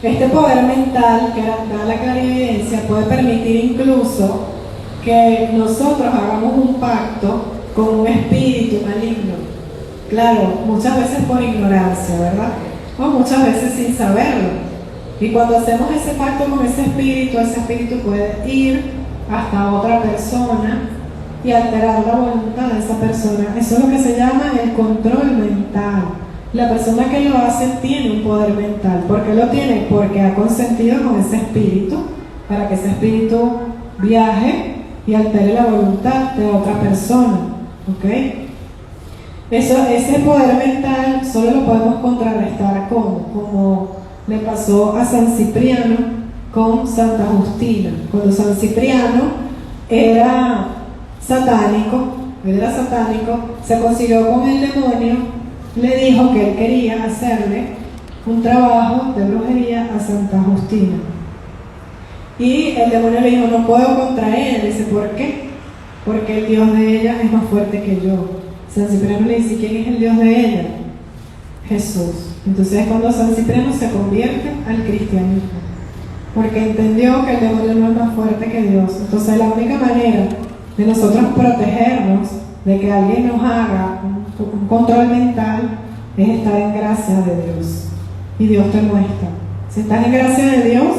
Este poder mental que da la clarividencia puede permitir incluso que nosotros hagamos un pacto con un espíritu maligno. Claro, muchas veces por ignorancia, ¿verdad? O muchas veces sin saberlo. Y cuando hacemos ese pacto con ese espíritu puede ir hasta otra persona y alterar la voluntad de esa persona. Eso es lo que se llama el control mental. La persona que lo hace tiene un poder mental. ¿Por qué lo tiene? Porque ha consentido con ese espíritu para que ese espíritu viaje y altere la voluntad de otra persona. ¿Ok? Ese poder mental solo lo podemos contrarrestar como le pasó a San Cipriano con Santa Justina. Cuando San Cipriano era satánico, se consiguió con el demonio, le dijo que él quería hacerle un trabajo de brujería a Santa Justina. Y el demonio le dijo, no puedo contra él. Dice, ¿por qué? Porque el Dios de ella es más fuerte que yo. San Cipriano le dice, ¿quién es el Dios de ella? Jesús. Entonces es cuando San Cipriano se convierte al cristianismo, porque entendió que el demonio no es más fuerte que Dios. Entonces la única manera de nosotros protegernos de que alguien nos haga un control mental es estar en gracia de Dios. Y Dios te muestra. Si estás en gracia de Dios,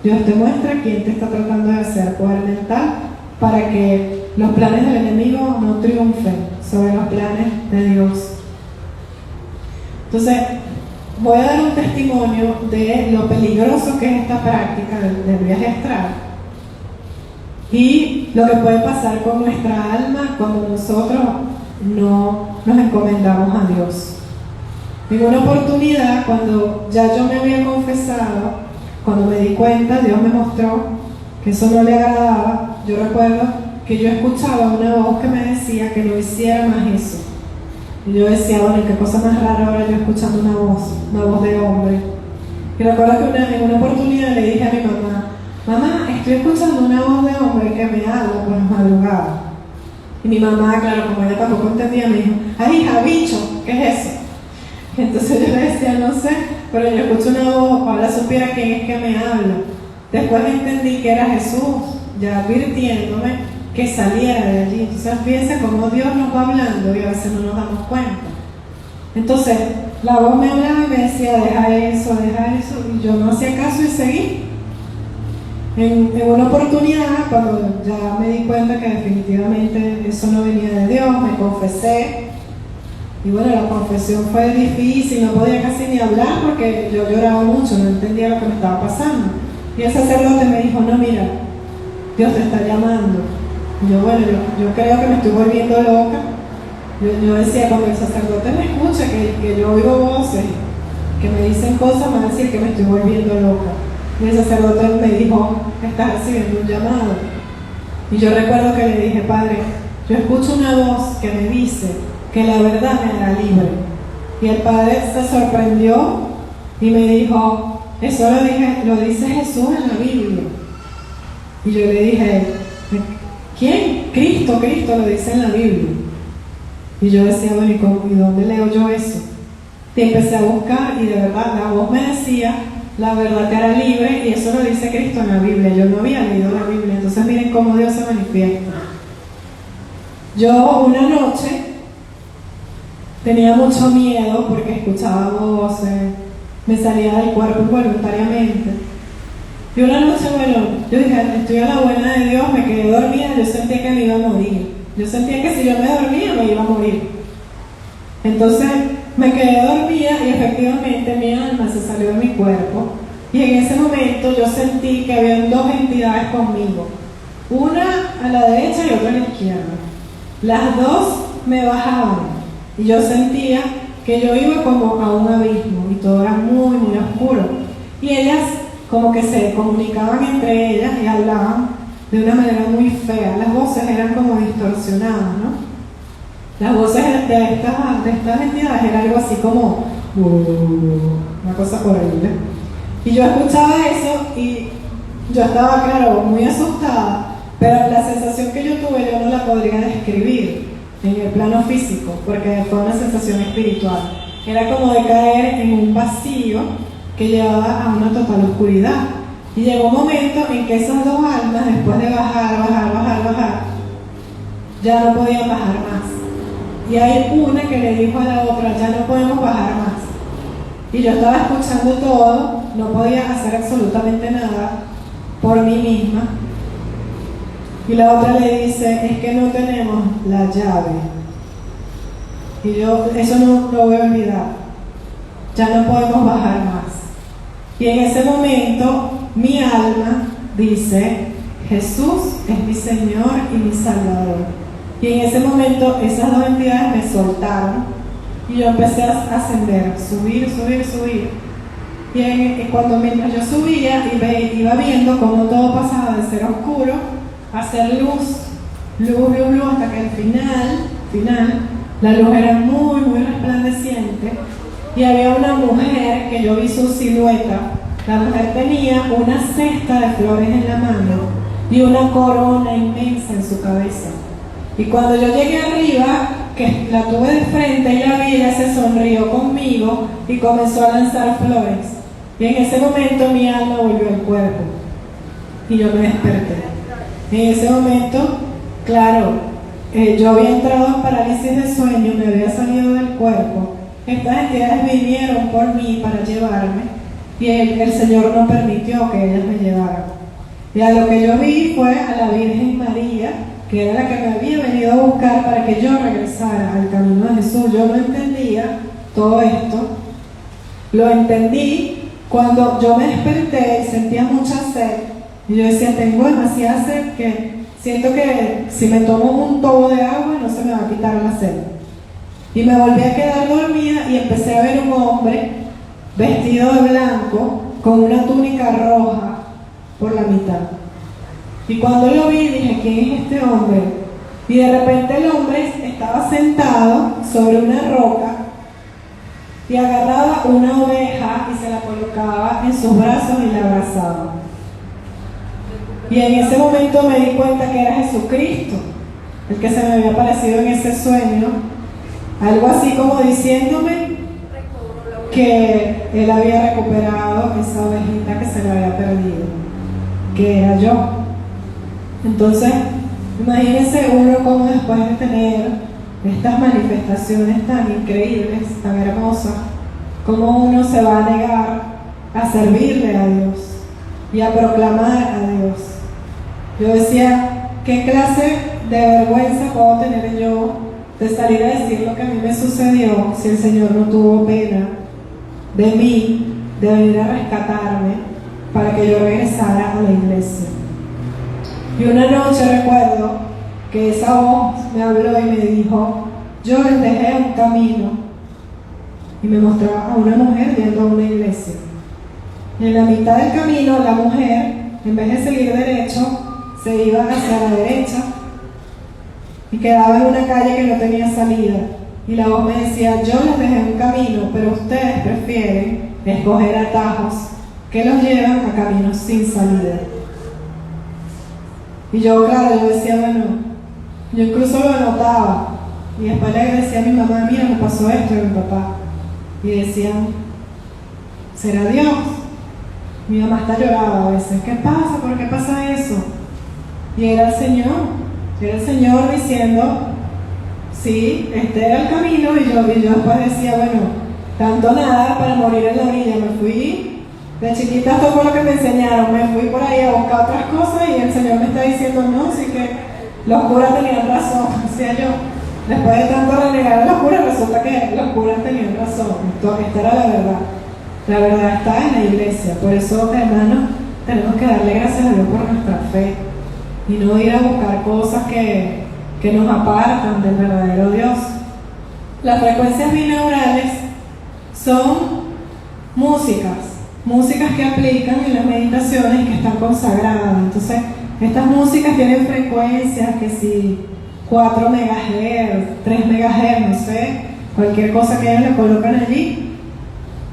Dios te muestra quién te está tratando de hacer poder mental para que los planes del enemigo no triunfen sobre los planes de Dios. Entonces, voy a dar un testimonio de lo peligroso que es esta práctica del viaje astral y lo que puede pasar con nuestra alma cuando nosotros no nos encomendamos a Dios. En una oportunidad, cuando ya yo me había confesado, cuando me di cuenta, Dios me mostró que eso no le agradaba. Yo recuerdo que yo escuchaba una voz que me decía que no hiciera más eso. Y yo decía, bueno, qué cosa más rara ahora yo escuchando una voz de hombre. Y recuerdo que en una oportunidad le dije a mi mamá, mamá, estoy escuchando una voz de hombre que me habla por las madrugadas. Y mi mamá, claro, como ella tampoco entendía, me dijo, ay, hija, bicho, ¿qué es eso? Entonces yo le decía, no sé, pero yo escucho una voz, ahora supiera quién es que me habla. Después entendí que era Jesús, ya advirtiéndome que saliera de allí. Entonces fíjense cómo Dios nos va hablando y a veces no nos damos cuenta. Entonces la voz me hablaba y me decía, deja eso, y yo no hacía caso y seguí. En una oportunidad, cuando ya me di cuenta que definitivamente eso no venía de Dios, me confesé. Y bueno, la confesión fue difícil, no podía casi ni hablar porque yo lloraba mucho, no entendía lo que me estaba pasando. Y el sacerdote me dijo, no, mira, Dios te está llamando. Y yo, bueno, yo creo que me estoy volviendo loca. Yo decía, cuando el sacerdote me escucha, que yo oigo voces, que me dicen cosas, me va a decir que me estoy volviendo loca. Y el sacerdote me dijo, estás recibiendo un llamado. Y yo recuerdo que le dije, Padre, yo escucho una voz que me dice que la verdad me hará libre. Y el Padre se sorprendió y me dijo, eso lo dice Jesús en la Biblia. Y yo le dije, ¿quién? Cristo lo dice en la Biblia. Y yo decía, bueno, ¿y dónde leo yo eso? Y empecé a buscar y de verdad la voz me decía, la verdad te hará libre, y eso lo dice Cristo en la Biblia. Yo no había leído la Biblia, entonces miren cómo Dios se manifiesta. Yo una noche tenía mucho miedo porque escuchaba voces, me salía del cuerpo involuntariamente. Y una noche, bueno, yo dije, estoy a la buena de Dios, me quedé dormida, yo sentía que me iba a morir. Yo sentía que si yo me dormía, me iba a morir. Entonces me quedé dormida y efectivamente mi alma se salió de mi cuerpo. Y en ese momento yo sentí que había dos entidades conmigo. Una a la derecha y otra a la izquierda. Las dos me bajaban. Y yo sentía que yo iba como a un abismo y todo era muy, muy oscuro. Y ellas como que se comunicaban entre ellas y hablaban de una manera muy fea. Las voces eran como distorsionadas, ¿no? Las voces de estas entidades eran algo así como una cosa horrible. Y yo escuchaba eso y yo estaba, claro, muy asustada, pero la sensación que yo tuve yo no la podría describir en el plano físico, porque fue una sensación espiritual. Era como de caer en un vacío que llevaba a una total oscuridad. Y llegó un momento en que esas dos almas, después de bajar, ya no podían bajar más. Y hay una que le dijo a la otra, ya no podemos bajar más. Y yo estaba escuchando todo, no podía hacer absolutamente nada por mí misma. Y la otra le dice, es que no tenemos la llave. Y yo, eso no lo voy a olvidar. Ya no podemos bajar más. Y en ese momento, mi alma dice, Jesús es mi Señor y mi Salvador. Y en ese momento, esas dos entidades me soltaron. Y yo empecé a ascender, subir. Y mientras yo subía, iba viendo cómo todo pasaba de ser oscuro a ser luz, hasta que al final, la luz era muy, muy resplandeciente. Y había una mujer que yo vi su silueta. La mujer tenía una cesta de flores en la mano y una corona inmensa en su cabeza. Y cuando yo llegué arriba, que la tuve de frente y la vi, ella se sonrió conmigo y comenzó a lanzar flores. Y en ese momento mi alma volvió al cuerpo y yo me desperté. En ese momento, claro, yo había entrado en parálisis de sueño, me había salido del cuerpo. Estas entidades vinieron por mí para llevarme y el Señor no permitió que ellas me llevaran. Y a lo que yo vi fue a la Virgen María, que era la que me había venido a buscar para que yo regresara al camino de Jesús. Yo no entendía todo esto. Lo entendí cuando yo me desperté y sentía mucha sed. Y yo decía, tengo demasiada sed que siento que si me tomo un tobo de agua no se me va a quitar la sed. Y me volví a quedar dormida y empecé a ver un hombre vestido de blanco con una túnica roja por la mitad. Y cuando lo vi dije, ¿quién es este hombre? Y de repente el hombre estaba sentado sobre una roca y agarraba una oveja y se la colocaba en sus brazos y la abrazaba. Y en ese momento me di cuenta que era Jesucristo, el que se me había aparecido en ese sueño, algo así como diciéndome que él había recuperado esa ovejita que se le había perdido, que era yo. Entonces, imagínense uno como después de tener estas manifestaciones tan increíbles, tan hermosas, cómo uno se va a negar a servirle a Dios y a proclamar a Dios. Yo decía, ¿qué clase de vergüenza puedo tener yo de salir a decir lo que a mí me sucedió si el Señor no tuvo pena de mí, de venir a rescatarme para que yo regresara a la iglesia? Y una noche recuerdo que esa voz me habló y me dijo, yo les dejé un camino, y me mostraba a una mujer yendo a una iglesia. Y en la mitad del camino la mujer, en vez de seguir derecho, se iba hacia la derecha y quedaba en una calle que no tenía salida. Y la voz me decía, yo les dejé un camino, pero ustedes prefieren escoger atajos que los llevan a caminos sin salida. Y yo, claro, yo decía, bueno, yo incluso lo anotaba. Y después le decía a mi mamá, mira, me pasó esto, y a mi papá. Y decían, ¿será Dios? Mi mamá hasta lloraba a veces, ¿qué pasa? ¿Por qué pasa eso? Y era el Señor diciendo, sí, este era el camino. Y yo después decía, bueno, tanto nada para morir en la orilla. Me fui, de chiquita esto fue lo que me enseñaron, me fui por ahí a buscar otras cosas y el Señor me está diciendo, no, sí que los curas tenían razón, decía yo. Después de tanto renegar a los curas, resulta que los curas tenían razón. Esta era la verdad. La verdad está en la iglesia. Por eso, hermanos, tenemos que darle gracias a Dios por nuestra fe y no ir a buscar cosas que nos apartan del verdadero Dios. Las frecuencias binaurales son músicas que aplican en las meditaciones que están consagradas. Entonces, estas músicas tienen frecuencias que si 4 MHz, 3 MHz, no sé, cualquier cosa que ellos le colocan allí,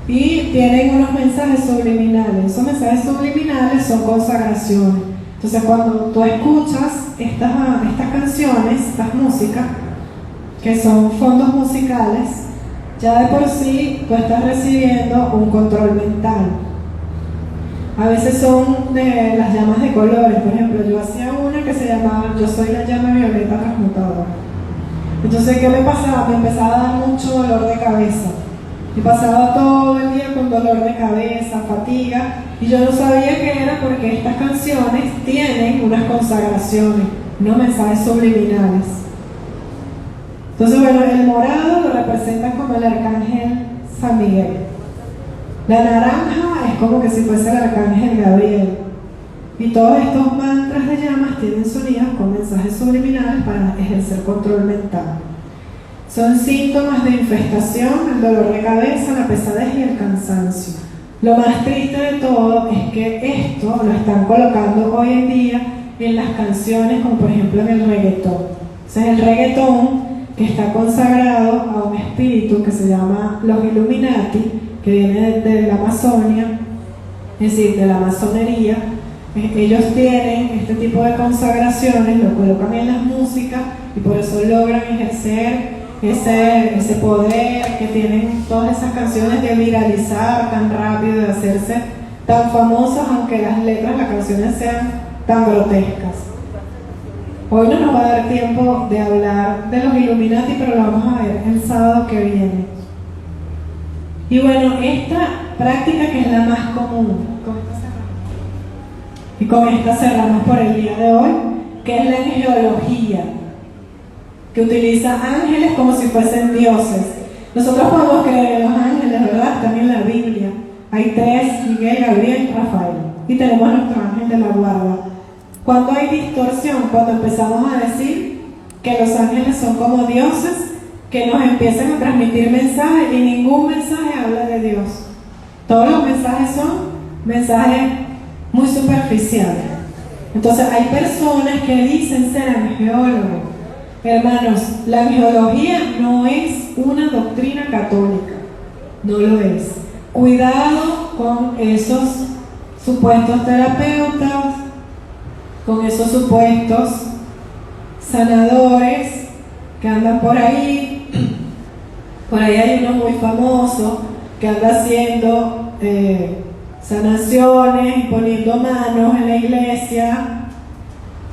y tienen unos mensajes subliminales. Esos mensajes subliminales son consagraciones. Entonces, cuando tú escuchas estas canciones, estas músicas, que son fondos musicales, ya de por sí tú estás recibiendo un control mental. A veces son de las llamas de colores. Por ejemplo, yo hacía una que se llamaba Yo soy la llama violeta transmutadora. Entonces, ¿qué me pasaba? Me empezaba a dar mucho dolor de cabeza. Y pasaba todo el día con dolor de cabeza, fatiga, y yo no sabía qué era porque estas canciones tienen unas consagraciones, unos mensajes subliminales. Entonces, bueno, el morado lo representan como el arcángel San Miguel. La naranja es como que si fuese el arcángel Gabriel. Y todos estos mantras de llamas tienen sonidos con mensajes subliminales para ejercer control mental. Son síntomas de infestación, el dolor de cabeza, la pesadez y el cansancio. Lo más triste de todo es que esto lo están colocando hoy en día en las canciones, como por ejemplo en el reggaetón. Entonces el reggaetón, que está consagrado a un espíritu que se llama los Illuminati, que viene de la Amazonia, es decir, de la masonería. Ellos tienen este tipo de consagraciones, lo colocan en las músicas y por eso logran ejercer ese poder que tienen todas esas canciones de viralizar tan rápido, de hacerse tan famosas, aunque las letras de las canciones sean tan grotescas. Hoy no nos va a dar tiempo de hablar de los Illuminati, pero lo vamos a ver el sábado que viene. Y bueno, esta práctica que es la más común, y con esta cerramos por el día de hoy, que es la angelología, que utiliza ángeles como si fuesen dioses. Nosotros podemos creer en los ángeles, ¿verdad? También en la Biblia hay 3, Miguel, Gabriel y Rafael, y tenemos a nuestro ángel de la guarda. Cuando hay distorsión, cuando empezamos a decir que los ángeles son como dioses, que nos empiezan a transmitir mensajes, y ningún mensaje habla de Dios. Todos los mensajes son mensajes muy superficiales. Entonces hay personas que dicen ser angeólogos. Hermanos, la angelología no es una doctrina católica, no lo es. Cuidado con esos supuestos terapeutas, con esos supuestos sanadores que andan por ahí. Por ahí hay uno muy famoso que anda haciendo sanaciones, poniendo manos en la iglesia,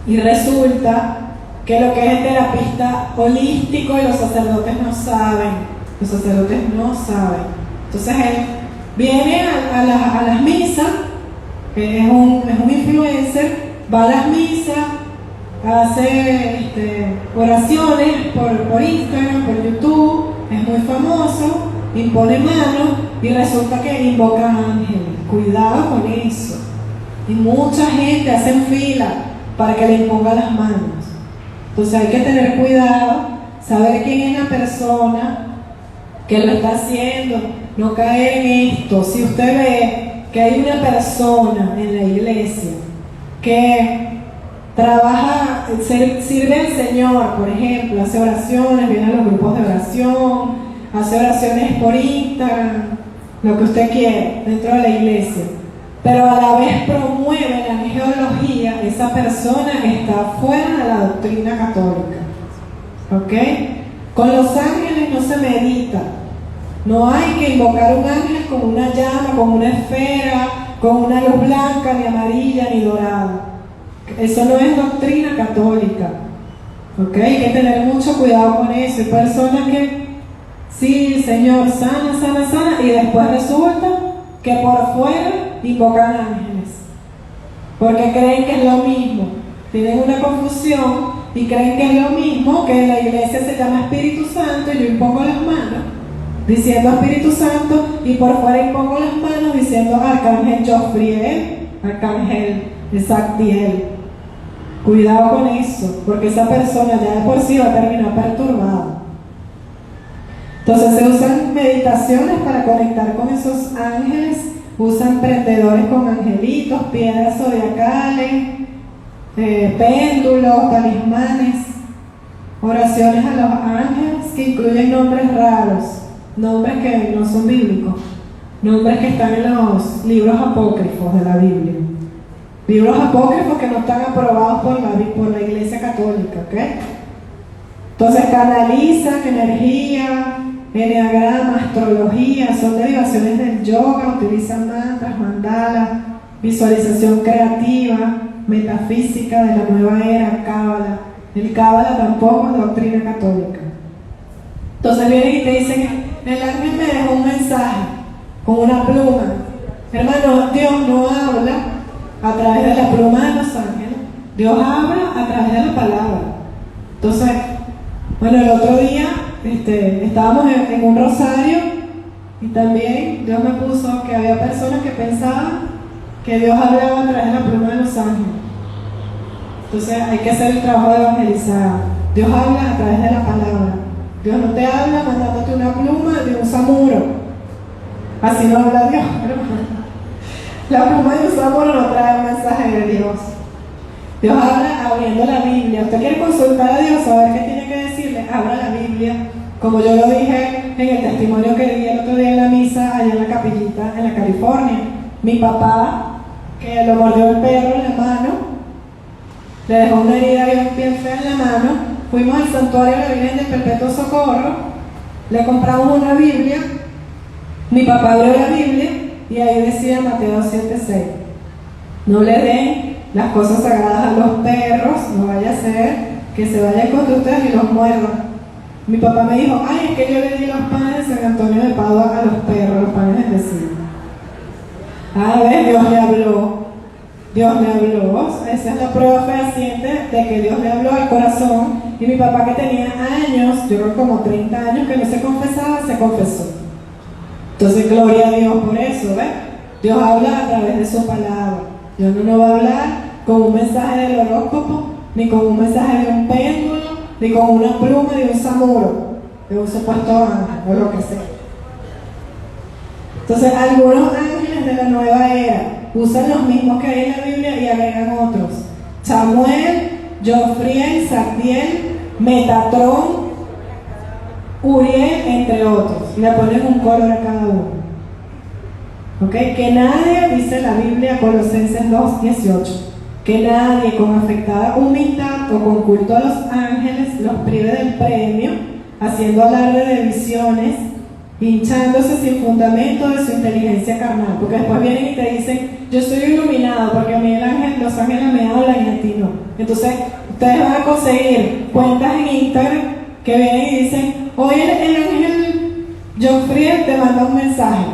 y resulta que lo que es el terapista holístico y los sacerdotes no saben. Los sacerdotes no saben. Entonces él viene a las misas, que es un influencer, va a las misas, hace oraciones por Instagram, por YouTube, es muy famoso, impone manos y resulta que invoca ángeles. Cuidado con eso. Y mucha gente hace fila para que le imponga las manos. Entonces hay que tener cuidado, saber quién es la persona que lo está haciendo, no caer en esto. Si usted ve que hay una persona en la iglesia que trabaja, sirve al Señor, por ejemplo, hace oraciones, viene a los grupos de oración, hace oraciones por Instagram, lo que usted quiera dentro de la iglesia, pero a la vez promueve la angelología, esa persona está fuera de la doctrina católica. ¿Ok? Con los ángeles no se medita. No hay que invocar un ángel con una llama, con una esfera, con una luz blanca, ni amarilla, ni dorada. Eso no es doctrina católica. ¿Ok? Hay que tener mucho cuidado con eso. Hay personas que, sí, Señor, sana, sana, sana, y después resulta que por fuera invocan ángeles. Porque creen que es lo mismo. Tienen una confusión y creen que es lo mismo, que en la iglesia se llama Espíritu Santo, y yo impongo las manos diciendo Espíritu Santo, y por fuera impongo las manos diciendo Arcángel Jofriel, Arcángel Zadkiel. Cuidado con eso, porque esa persona ya de por sí va a terminar perturbada. Entonces se usan meditaciones para conectar con esos ángeles, usan prendedores con angelitos, piedras zodiacales, péndulos, talismanes, oraciones a los ángeles que incluyen nombres raros, nombres que no son bíblicos, nombres que están en los libros apócrifos de la Biblia. Libros apócrifos que no están aprobados por la Iglesia Católica, ¿ok? Entonces canalizan energía, enneagrama, astrología, son derivaciones del yoga, utilizan mantras, mandalas, visualización creativa, metafísica de la nueva era, cábala. El cábala tampoco es doctrina católica. Entonces vienen y te dicen, el ángel me dejó un mensaje con una pluma. Hermano, Dios no habla a través de la pluma de los ángeles, Dios habla a través de la palabra. Entonces, bueno, el otro día estábamos en un rosario y también Dios me puso que había personas que pensaban que Dios hablaba a través de la pluma de los ángeles. Entonces hay que hacer el trabajo de evangelizar. Dios habla a través de la palabra. Dios no te habla mandándote una pluma de un samuro. Así no habla Dios, hermano. La pluma de un samuro no trae un mensaje de Dios. Dios habla abriendo la Biblia. Usted quiere consultar a Dios, saber qué tiene que decirle, abra la Biblia. Como yo lo dije en el testimonio que di el otro día en la misa, allá en la capillita, en la California. Mi papá, que lo mordió el perro en la mano, le dejó una herida bien fea en la mano, fuimos al santuario de la Virgen del Perpetuo Socorro, le compramos una Biblia, mi papá abrió la Biblia y ahí decía Mateo 7:6, no le den las cosas sagradas a los perros, no vaya a ser que se vayan contra ustedes y los muerdan. Mi papá me dijo, ay, es que yo le di los panes de San Antonio de Padua a los perros, los panes del vecino. A ver, Dios le habló. Dios le habló. Esa es la prueba fehaciente de que Dios le habló al corazón. Y mi papá, que tenía años, yo creo como 30 años que no se confesaba, se confesó. Entonces, gloria a Dios por eso, ¿ves? Dios habla a través de su palabra. Dios no va a hablar con un mensaje del horóscopo, ni con un mensaje de un péndulo, ni con una pluma de un samuro, de un supuesto ángel, o lo que sea. Entonces, algunos ángeles de la nueva era usan los mismos que hay en la Biblia y agregan otros. Samuel, Jofriel, Sardiel, Metatrón, Uriel, entre otros. Le ponen un color a cada uno. ¿Ok? Que nadie, dice la Biblia, Colosenses 2:18, que nadie con afectada humildad o con culto a los ángeles los prive del premio, haciendo alarde de visiones, hinchándose sin fundamento de su inteligencia carnal. Porque después vienen y te dicen, yo soy iluminado porque a mí los ángeles me hablan y a ti no. Entonces, ustedes van a conseguir cuentas en Instagram que vienen y dicen, hoy el ángel Jofriel te manda un mensaje.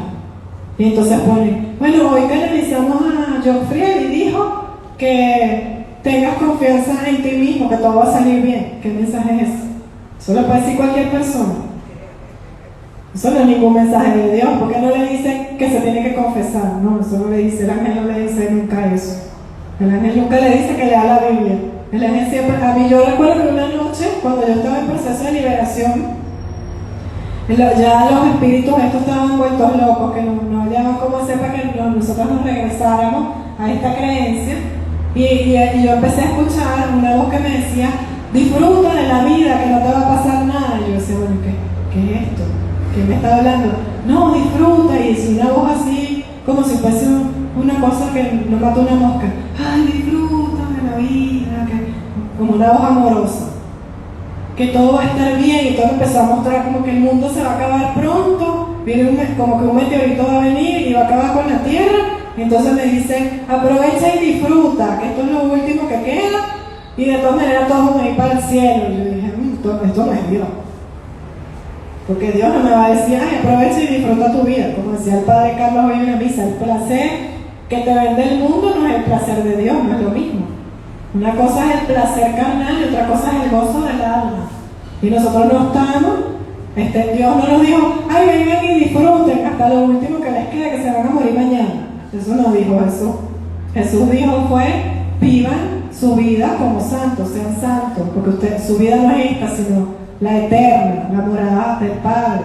Y entonces ponen, bueno, hoy canalizamos a Jofriel y dijo que tengas confianza en ti mismo, que todo va a salir bien. ¿Qué mensaje es ese? Eso lo puede decir cualquier persona. Eso no es ningún mensaje de Dios. ¿Por qué no le dicen que se tiene que confesar? No, eso no le dice, el ángel no le dice nunca eso. El ángel nunca le dice que lea la Biblia. El ángel siempre, a mí yo recuerdo que una noche, cuando yo estaba en proceso de liberación, ya los espíritus estos estaban vueltos locos, que no hallaban cómo hacer para que nosotros nos regresáramos a esta creencia. Y yo empecé a escuchar una voz que me decía, disfruta de la vida, que no te va a pasar nada. Y yo decía, bueno, ¿qué es esto? ¿Qué me está hablando? No, disfruta. Y es una voz así, como si fuese una cosa que no mata una mosca. Ay, disfruta de la vida, como una voz amorosa. Que todo va a estar bien, y todo empezó a mostrar como que el mundo se va a acabar pronto, viene como que un meteorito va a venir y va a acabar con la Tierra. Y entonces me dicen, aprovecha y disfruta, que esto es lo último que queda, y de todas maneras todos vamos a ir para el cielo. Y yo dije, esto no es Dios. Porque Dios no me va a decir, ay, aprovecha y disfruta tu vida. Como decía el padre Carlos hoy en la misa, el placer que te vende el mundo no es el placer de Dios, no es lo mismo. Una cosa es el placer carnal y otra cosa es el gozo del alma. Y nosotros no estamos, Dios no nos dijo, ay, vengan y disfruten hasta lo último que les queda, que se van a morir mañana. Eso no dijo Jesús. Jesús dijo vivan su vida como santos, sean santos, porque su vida no es esta, sino la eterna, la morada del Padre.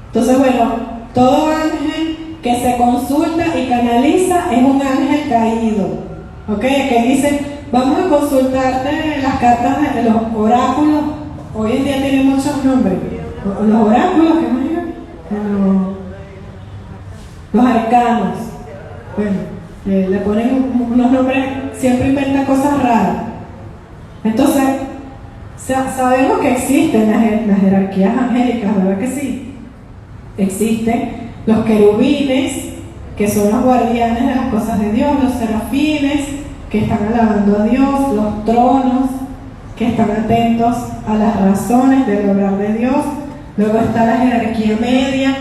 Entonces, bueno, todo ángel que se consulta y canaliza es un ángel caído. ¿Ok? Que dicen, vamos a consultarte las cartas de los oráculos. Hoy en día tienen muchos nombres. Los oráculos, ¿qué más digo? Los arcanos. Bueno, le ponen unos nombres, siempre inventan cosas raras. Entonces, sabemos que existen las jerarquías angélicas, ¿verdad que sí? Existen los querubines, que son los guardianes de las cosas de Dios, los serafines, que están alabando a Dios, los tronos, que están atentos a las razones del obrar de Dios. Luego está la jerarquía media,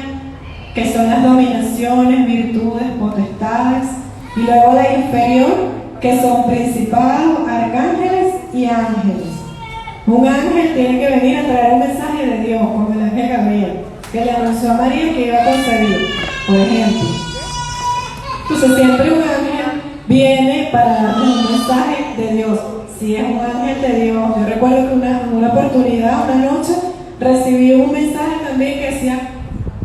que son las dominaciones, virtudes, potestades. Y luego la inferior, que son principados, arcángeles y ángeles. Un ángel tiene que venir a traer un mensaje de Dios, como el ángel Gabriel, que le anunció a María que iba a concebir, por ejemplo. Entonces siempre un ángel viene para darnos un mensaje de Dios. Si es un ángel de Dios. Yo recuerdo que una oportunidad, una noche, recibí un mensaje también que decía,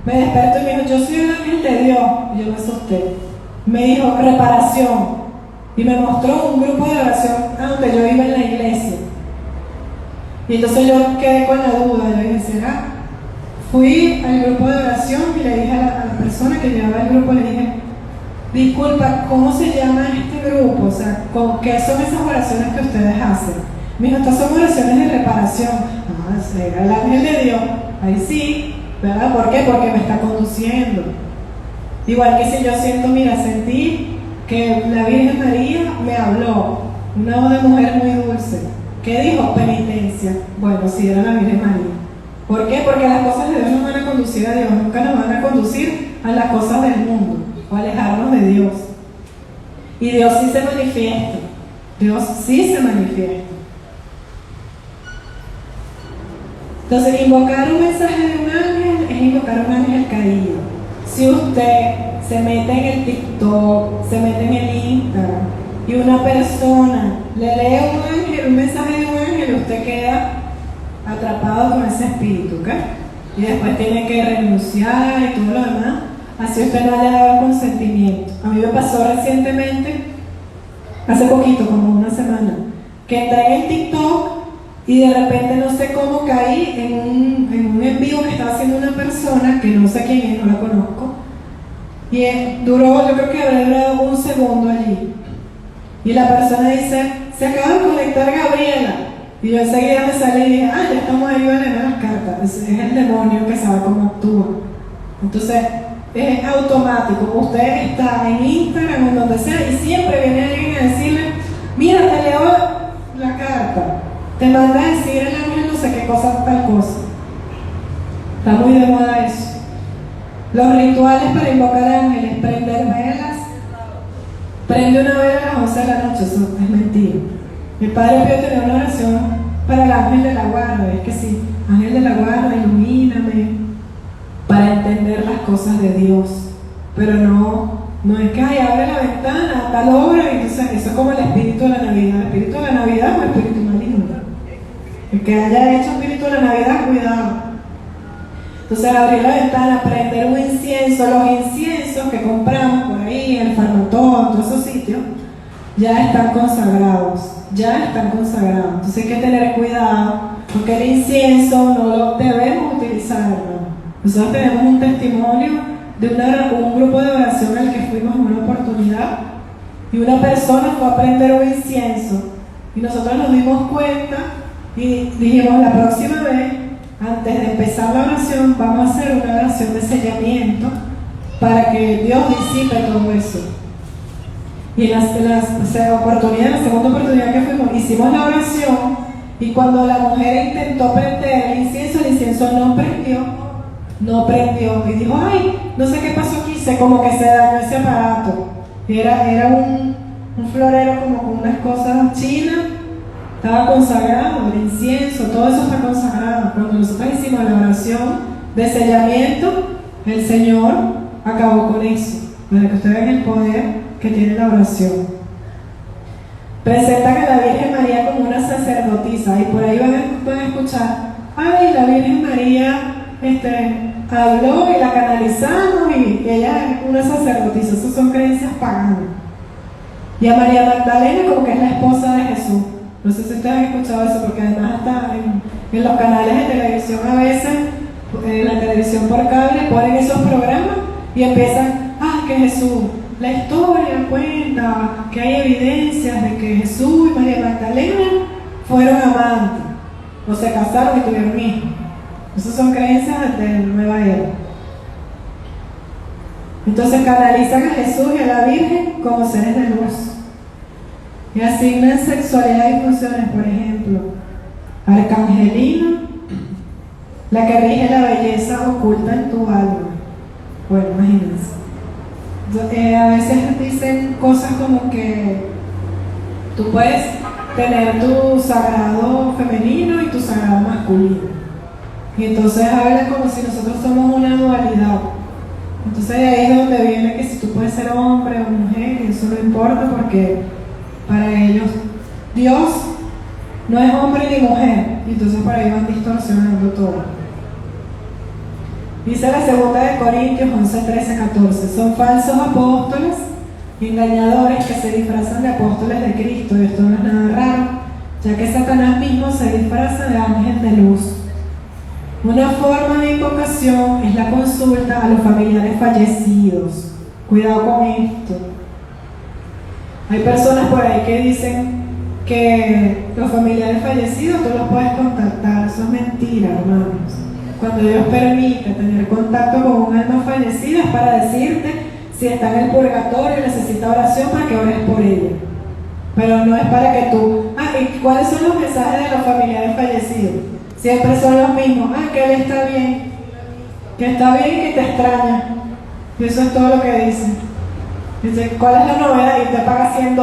me despertó y me dijo, yo soy un ángel de Dios. Y yo me asusté. Me dijo, reparación. Y me mostró un grupo de oración donde yo iba en la iglesia. Y entonces yo quedé con la duda. Yo dije, ¿será? Fui al grupo de oración y le dije a la persona que llevaba el grupo, le dije, disculpa, ¿cómo se llama este grupo? O sea, ¿qué son esas oraciones que ustedes hacen? Mijo, estas son oraciones de reparación. Ah, será el ángel de Dios. Ahí sí, ¿verdad? ¿Por qué? Porque me está conduciendo. Igual que si yo siento, mira, sentí que la Virgen María me habló, una voz de mujer muy dulce. ¿Qué dijo? Penitencia. Bueno, sí, era la Virgen María. ¿Por qué? Porque las cosas de Dios nos van a conducir a Dios, nunca nos van a conducir a las cosas del mundo o alejarnos de Dios. Y Dios sí se manifiesta. Dios sí se manifiesta. Entonces, invocar un mensaje de un ángel es invocar un ángel caído. Si usted se mete en el TikTok, se mete en el Instagram y una persona le lee un mensaje de un ángel, usted queda atrapado con ese espíritu, ¿ok? Y después tiene que renunciar y todo lo demás, así usted no haya dado consentimiento. A mí me pasó recientemente, hace poquito, como una semana, que entré en el TikTok y de repente no sé cómo caí en un en vivo que estaba haciendo una persona que no sé quién es, no la conozco, y duró, yo creo que habrá durado un segundo allí, y la persona dice, se acaba de conectar Gabriela, y yo enseguida me salí y dije, ya estamos ahí, van a leer las cartas. Es el demonio que sabe cómo actúa. Entonces es automático, usted está en Instagram o en donde sea y siempre viene alguien a decirle, mira, te leo la carta, te manda a decir el ángel no sé qué cosa, tal cosa. Está muy de moda eso. Los rituales para invocar ángeles: prender velas. Prende una vela a las 11 de la noche, eso es mentira. Mi padre Pío tenía una oración para el ángel de la guarda, es que sí, ángel de la guarda, ilumíname, para entender las cosas de Dios. Pero no es que abre la ventana a tal hora, y entonces eso es como el espíritu de la Navidad. El espíritu de la Navidad o el espíritu maligno. El que haya hecho espíritu de la Navidad, cuidado. Entonces abrir la ventana, prender un incienso. Los inciensos que compramos por ahí, en el Farmatodo, en todos esos sitios, ya están consagrados. Entonces hay que tener cuidado, porque el incienso no lo debemos utilizar, ¿no? Nosotros tenemos un testimonio de un grupo de oración al que fuimos en una oportunidad, y una persona fue a prender un incienso, y nosotros nos dimos cuenta y dijimos, la próxima vez, antes de empezar la oración, vamos a hacer una oración de sellamiento para que Dios disipe todo eso. Y en la segunda oportunidad que fuimos, hicimos la oración, y cuando la mujer intentó prender el incienso no prendió, y dijo, ay, no sé qué pasó aquí, como que se dañó ese aparato. Era un florero como con unas cosas chinas, estaba consagrado, el incienso, todo eso está consagrado. Cuando nosotros hicimos la oración de sellamiento, el Señor acabó con eso, para que ustedes vean el poder que tiene la oración. Presentan a la Virgen María como una sacerdotisa, y por ahí van a escuchar, ay, la Virgen María habló y la canalizamos y ella es una sacerdotisa. Esas son creencias paganas. Y a María Magdalena como que es la esposa de Jesús. No sé si ustedes han escuchado eso, porque además está en los canales de televisión, a veces en la televisión por cable ponen esos programas y empiezan, que Jesús, la historia cuenta que hay evidencias de que Jesús y María Magdalena fueron amantes, o se casaron y tuvieron hijos. Esas son creencias de Nueva Era. Entonces canalizan a Jesús y a la Virgen como seres de luz, y asignan sexualidad y funciones, por ejemplo, Arcangelina, la que rige la belleza oculta en tu alma. Bueno, imagínense. A veces dicen cosas como que tú puedes tener tu sagrado femenino y tu sagrado masculino, y entonces hablan como si nosotros somos una dualidad. Entonces de ahí es donde viene que si tú puedes ser hombre o mujer, y eso no importa, porque para ellos Dios no es hombre ni mujer, y entonces para ellos van distorsionando todo. Dice la segunda de Corintios 11, 13, 14, son falsos apóstoles, engañadores, que se disfrazan de apóstoles de Cristo, y esto no es nada raro, ya que Satanás mismo se disfraza de ángel de luz. Una forma de invocación es la consulta a los familiares fallecidos. Cuidado con esto. Hay personas por ahí que dicen que los familiares fallecidos tú los puedes contactar. Eso es mentira, hermanos. Cuando Dios permite tener contacto con un alma fallecida es para decirte si está en el purgatorio y necesita oración para que ores por ella. Pero no es para que tú... ¿y cuáles son los mensajes de los familiares fallecidos? Siempre son los mismos. Que él está bien. Que está bien y que te extraña. Y eso es todo lo que dicen. Dice, ¿cuál es la novedad? Y te paga $100.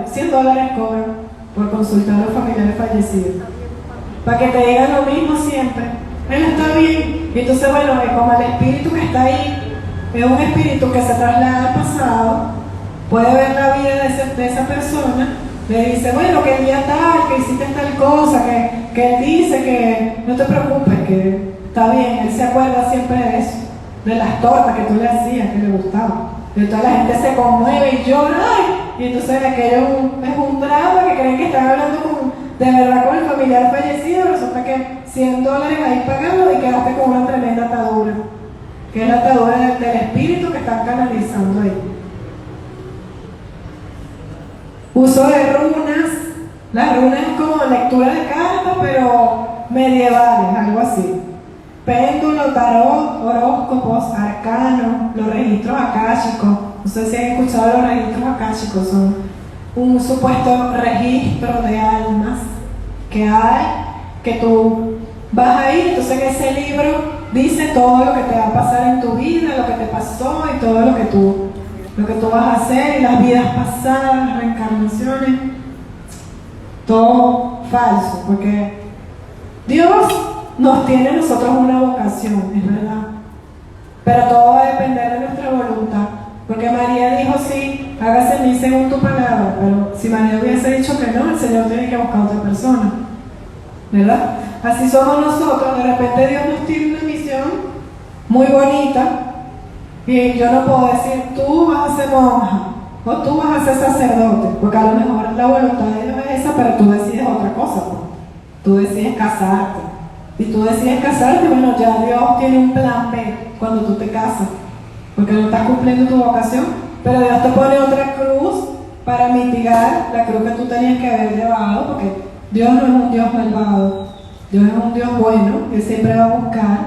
$100 cobran por consultar a los familiares fallecidos. Para que te digan lo mismo siempre. Él está bien. Y entonces, bueno, como el espíritu que está ahí es un espíritu que se traslada al pasado, puede ver la vida de esa persona, le dice, bueno, que el día tal, que hiciste tal cosa, que él dice que no te preocupes, que está bien. Él se acuerda siempre de eso, de las tortas que tú le hacías, que le gustaban. Y toda la gente se conmueve y llora, y entonces aquello es un drama que creen que están hablando de verdad con el familiar fallecido. Resulta que $100 ahí pagados y quedaste con una tremenda atadura, que es la atadura del espíritu que están canalizando ahí. Uso de runas. Las runas es como lectura de cartas, pero medievales, algo así. Péndulo, tarot, horóscopos, arcanos, los registros akáshicos. No sé si han escuchado los registros akáshicos, son un supuesto registro de almas que hay, que tú vas ahí, entonces en ese libro dice todo lo que te va a pasar en tu vida, lo que te pasó y todo lo que tú vas a hacer, y las vidas pasadas, reencarnaciones, todo falso, porque Dios nos tiene a nosotros una vocación, es verdad, pero todo va a depender de nuestra voluntad, porque María dijo sí, hágase en mí según tu palabra, pero si María hubiese dicho que no, el Señor tiene que buscar a otra persona, ¿verdad? Así somos nosotros. De repente Dios nos tiene una misión muy bonita y yo no puedo decir tú vas a ser monja o tú vas a ser sacerdote, porque a lo mejor la voluntad de Dios es esa, pero tú decides otra cosa, pues. Tú decides casarte. Y tú decides casarte, bueno, ya Dios tiene un plan B cuando tú te casas, porque no estás cumpliendo tu vocación, pero Dios te pone otra cruz para mitigar la cruz que tú tenías que haber llevado, porque Dios no es un Dios malvado, Dios es un Dios bueno, Él siempre va a buscar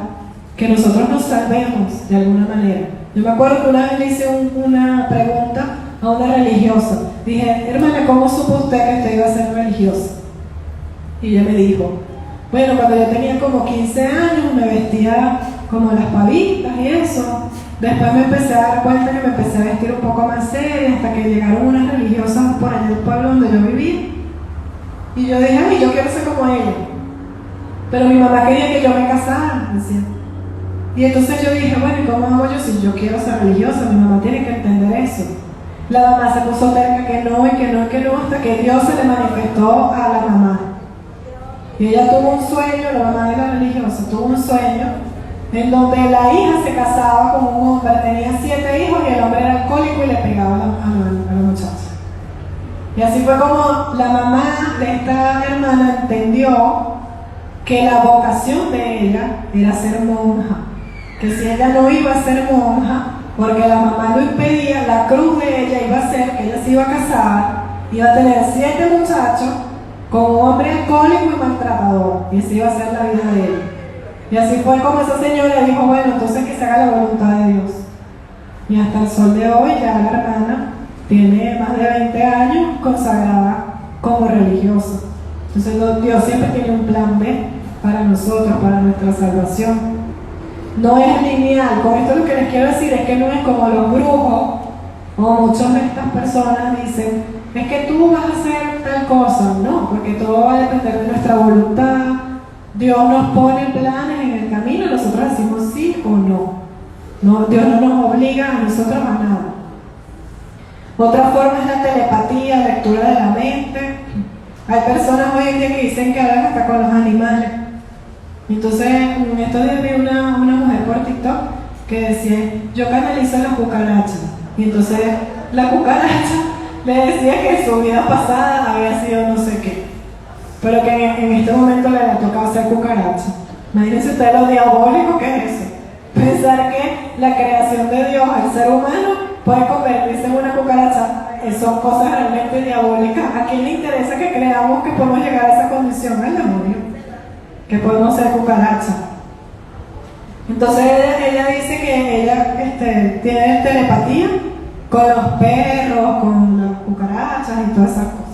que nosotros nos salvemos de alguna manera. Yo me acuerdo que una vez le hice una pregunta a una religiosa. Dije, hermana, ¿cómo supo usted que usted iba a ser religiosa? Y ella me dijo, bueno, cuando yo tenía como 15 años me vestía como las pavitas y eso. Después me empecé a dar cuenta que me empecé a vestir un poco más seria hasta que llegaron unas religiosas por allá del pueblo donde yo vivía. Y yo dije, ay, yo quiero ser como ella. Pero mi mamá quería que yo me casara, decía. Y entonces yo dije, bueno, ¿y cómo hago yo si yo quiero ser religiosa? Mi mamá tiene que entender eso. La mamá se puso terca que no, y que no, y que no, hasta que Dios se le manifestó a la mamá. Y ella tuvo un sueño, la mamá de la religiosa tuvo un sueño en donde la hija se casaba con un hombre, tenía 7 hijos y el hombre era alcohólico y le pegaba a la muchacha. Y así fue como la mamá de esta hermana entendió que la vocación de ella era ser monja, que si ella no iba a ser monja, porque la mamá lo impedía, la cruz de ella iba a ser que ella se iba a casar, iba a tener 7 muchachos con un hombre alcohólico y maltratador, y así iba a ser la vida de ella. Y así fue como esa señora dijo, bueno, entonces que se haga la voluntad de Dios. Y hasta el sol de hoy ya la hermana tiene más de 20 años consagrada como religiosa. Entonces Dios siempre tiene un plan B para nosotros, para nuestra salvación. No es lineal. Con esto lo que les quiero decir es que no es como los brujos o muchas de estas personas dicen, es que tú vas a hacer tal cosa. No, porque todo va a depender de nuestra voluntad. Dios nos pone planes en el camino y nosotros decimos sí o no. Dios no nos obliga a nosotros a nada. Otra forma es la telepatía, lectura de la mente. Hay personas hoy en día que dicen que hablan hasta con los animales. Entonces, en estos días vi una mujer por TikTok que decía, yo canalizo las cucarachas. Y entonces la cucaracha le decía que en su vida pasada había sido no sé qué, pero que en este momento le ha tocado ser cucaracha. Imagínense ustedes lo diabólico que es eso. Pensar que la creación de Dios al ser humano puede convertirse en una cucaracha. Son cosas realmente diabólicas. ¿A quién le interesa que creamos que podemos llegar a esa condición? Al demonio, que podemos ser cucaracha. Entonces ella dice que ella tiene telepatía con los perros, con las cucarachas y todas esas cosas.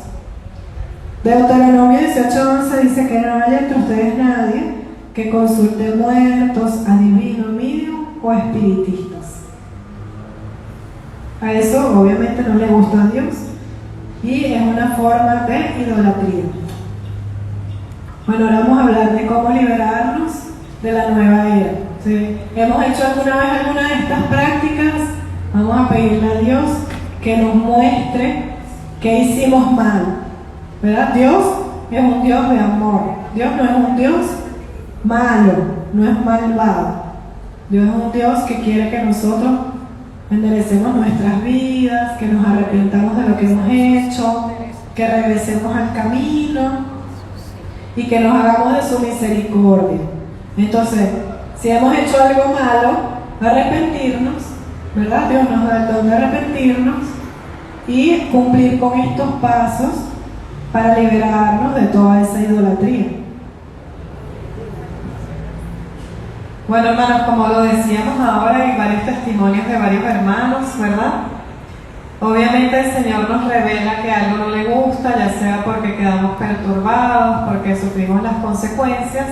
Deuteronomio 18:11 dice que no haya entre ustedes nadie que consulte muertos, adivino, medium o espiritistas. A eso obviamente no le gusta a Dios y es una forma de idolatría. Bueno, ahora vamos a hablar de cómo liberarnos de la nueva era. ¿Sí? ¿Hemos hecho alguna vez alguna de estas prácticas? Vamos a pedirle a Dios que nos muestre qué hicimos mal, ¿verdad? Dios es un Dios de amor. Dios no es un Dios malo, no es malvado. Dios es un Dios que quiere que nosotros enderecemos nuestras vidas, que nos arrepintamos de lo que hemos hecho, que regresemos al camino y que nos hagamos de su misericordia. Entonces, si hemos hecho algo malo, arrepentirnos, ¿verdad? Dios nos da el don de arrepentirnos y cumplir con estos pasos para liberarnos de toda esa idolatría. Bueno, hermanos, como lo decíamos ahora, hay varios testimonios de varios hermanos, ¿verdad? Obviamente el Señor nos revela que algo no le gusta, ya sea porque quedamos perturbados, porque sufrimos las consecuencias.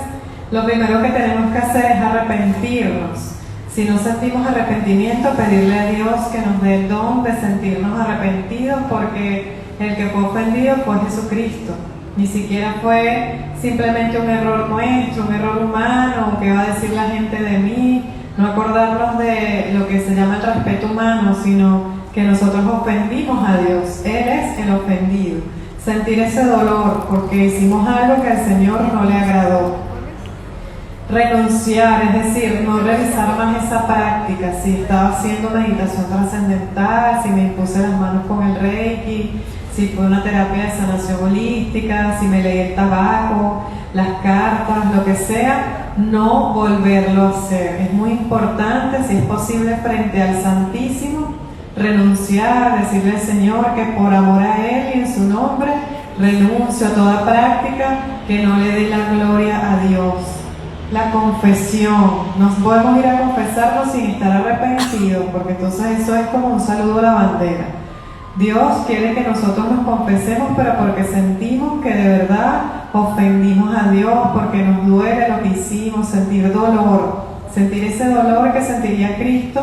Lo primero que tenemos que hacer es arrepentirnos. Si no sentimos arrepentimiento, pedirle a Dios que nos dé el don de sentirnos arrepentidos, porque el que fue ofendido fue Jesucristo. Ni siquiera fue simplemente un error nuestro, un error humano, o qué va a decir la gente de mí, no acordarnos de lo que se llama el respeto humano, sino que nosotros ofendimos a Dios. Él es el ofendido. Sentir ese dolor porque hicimos algo que al Señor no le agradó. Renunciar, es decir, no realizar más esa práctica. Si estaba haciendo meditación trascendental, si me impuse las manos con el Reiki, si fue una terapia de sanación holística, si me leí el tabaco, las cartas, lo que sea, no volverlo a hacer. Es muy importante, si es posible, frente al Santísimo, renunciar, decirle al Señor que por amor a Él y en su nombre renuncio a toda práctica que no le dé la gloria a Dios. La confesión, nos podemos ir a confesarnos sin estar arrepentidos, porque entonces eso es como un saludo a la bandera. Dios quiere que nosotros nos confesemos, pero porque sentimos que de verdad ofendimos a Dios, porque nos duele lo que hicimos, sentir dolor, sentir ese dolor que sentiría Cristo,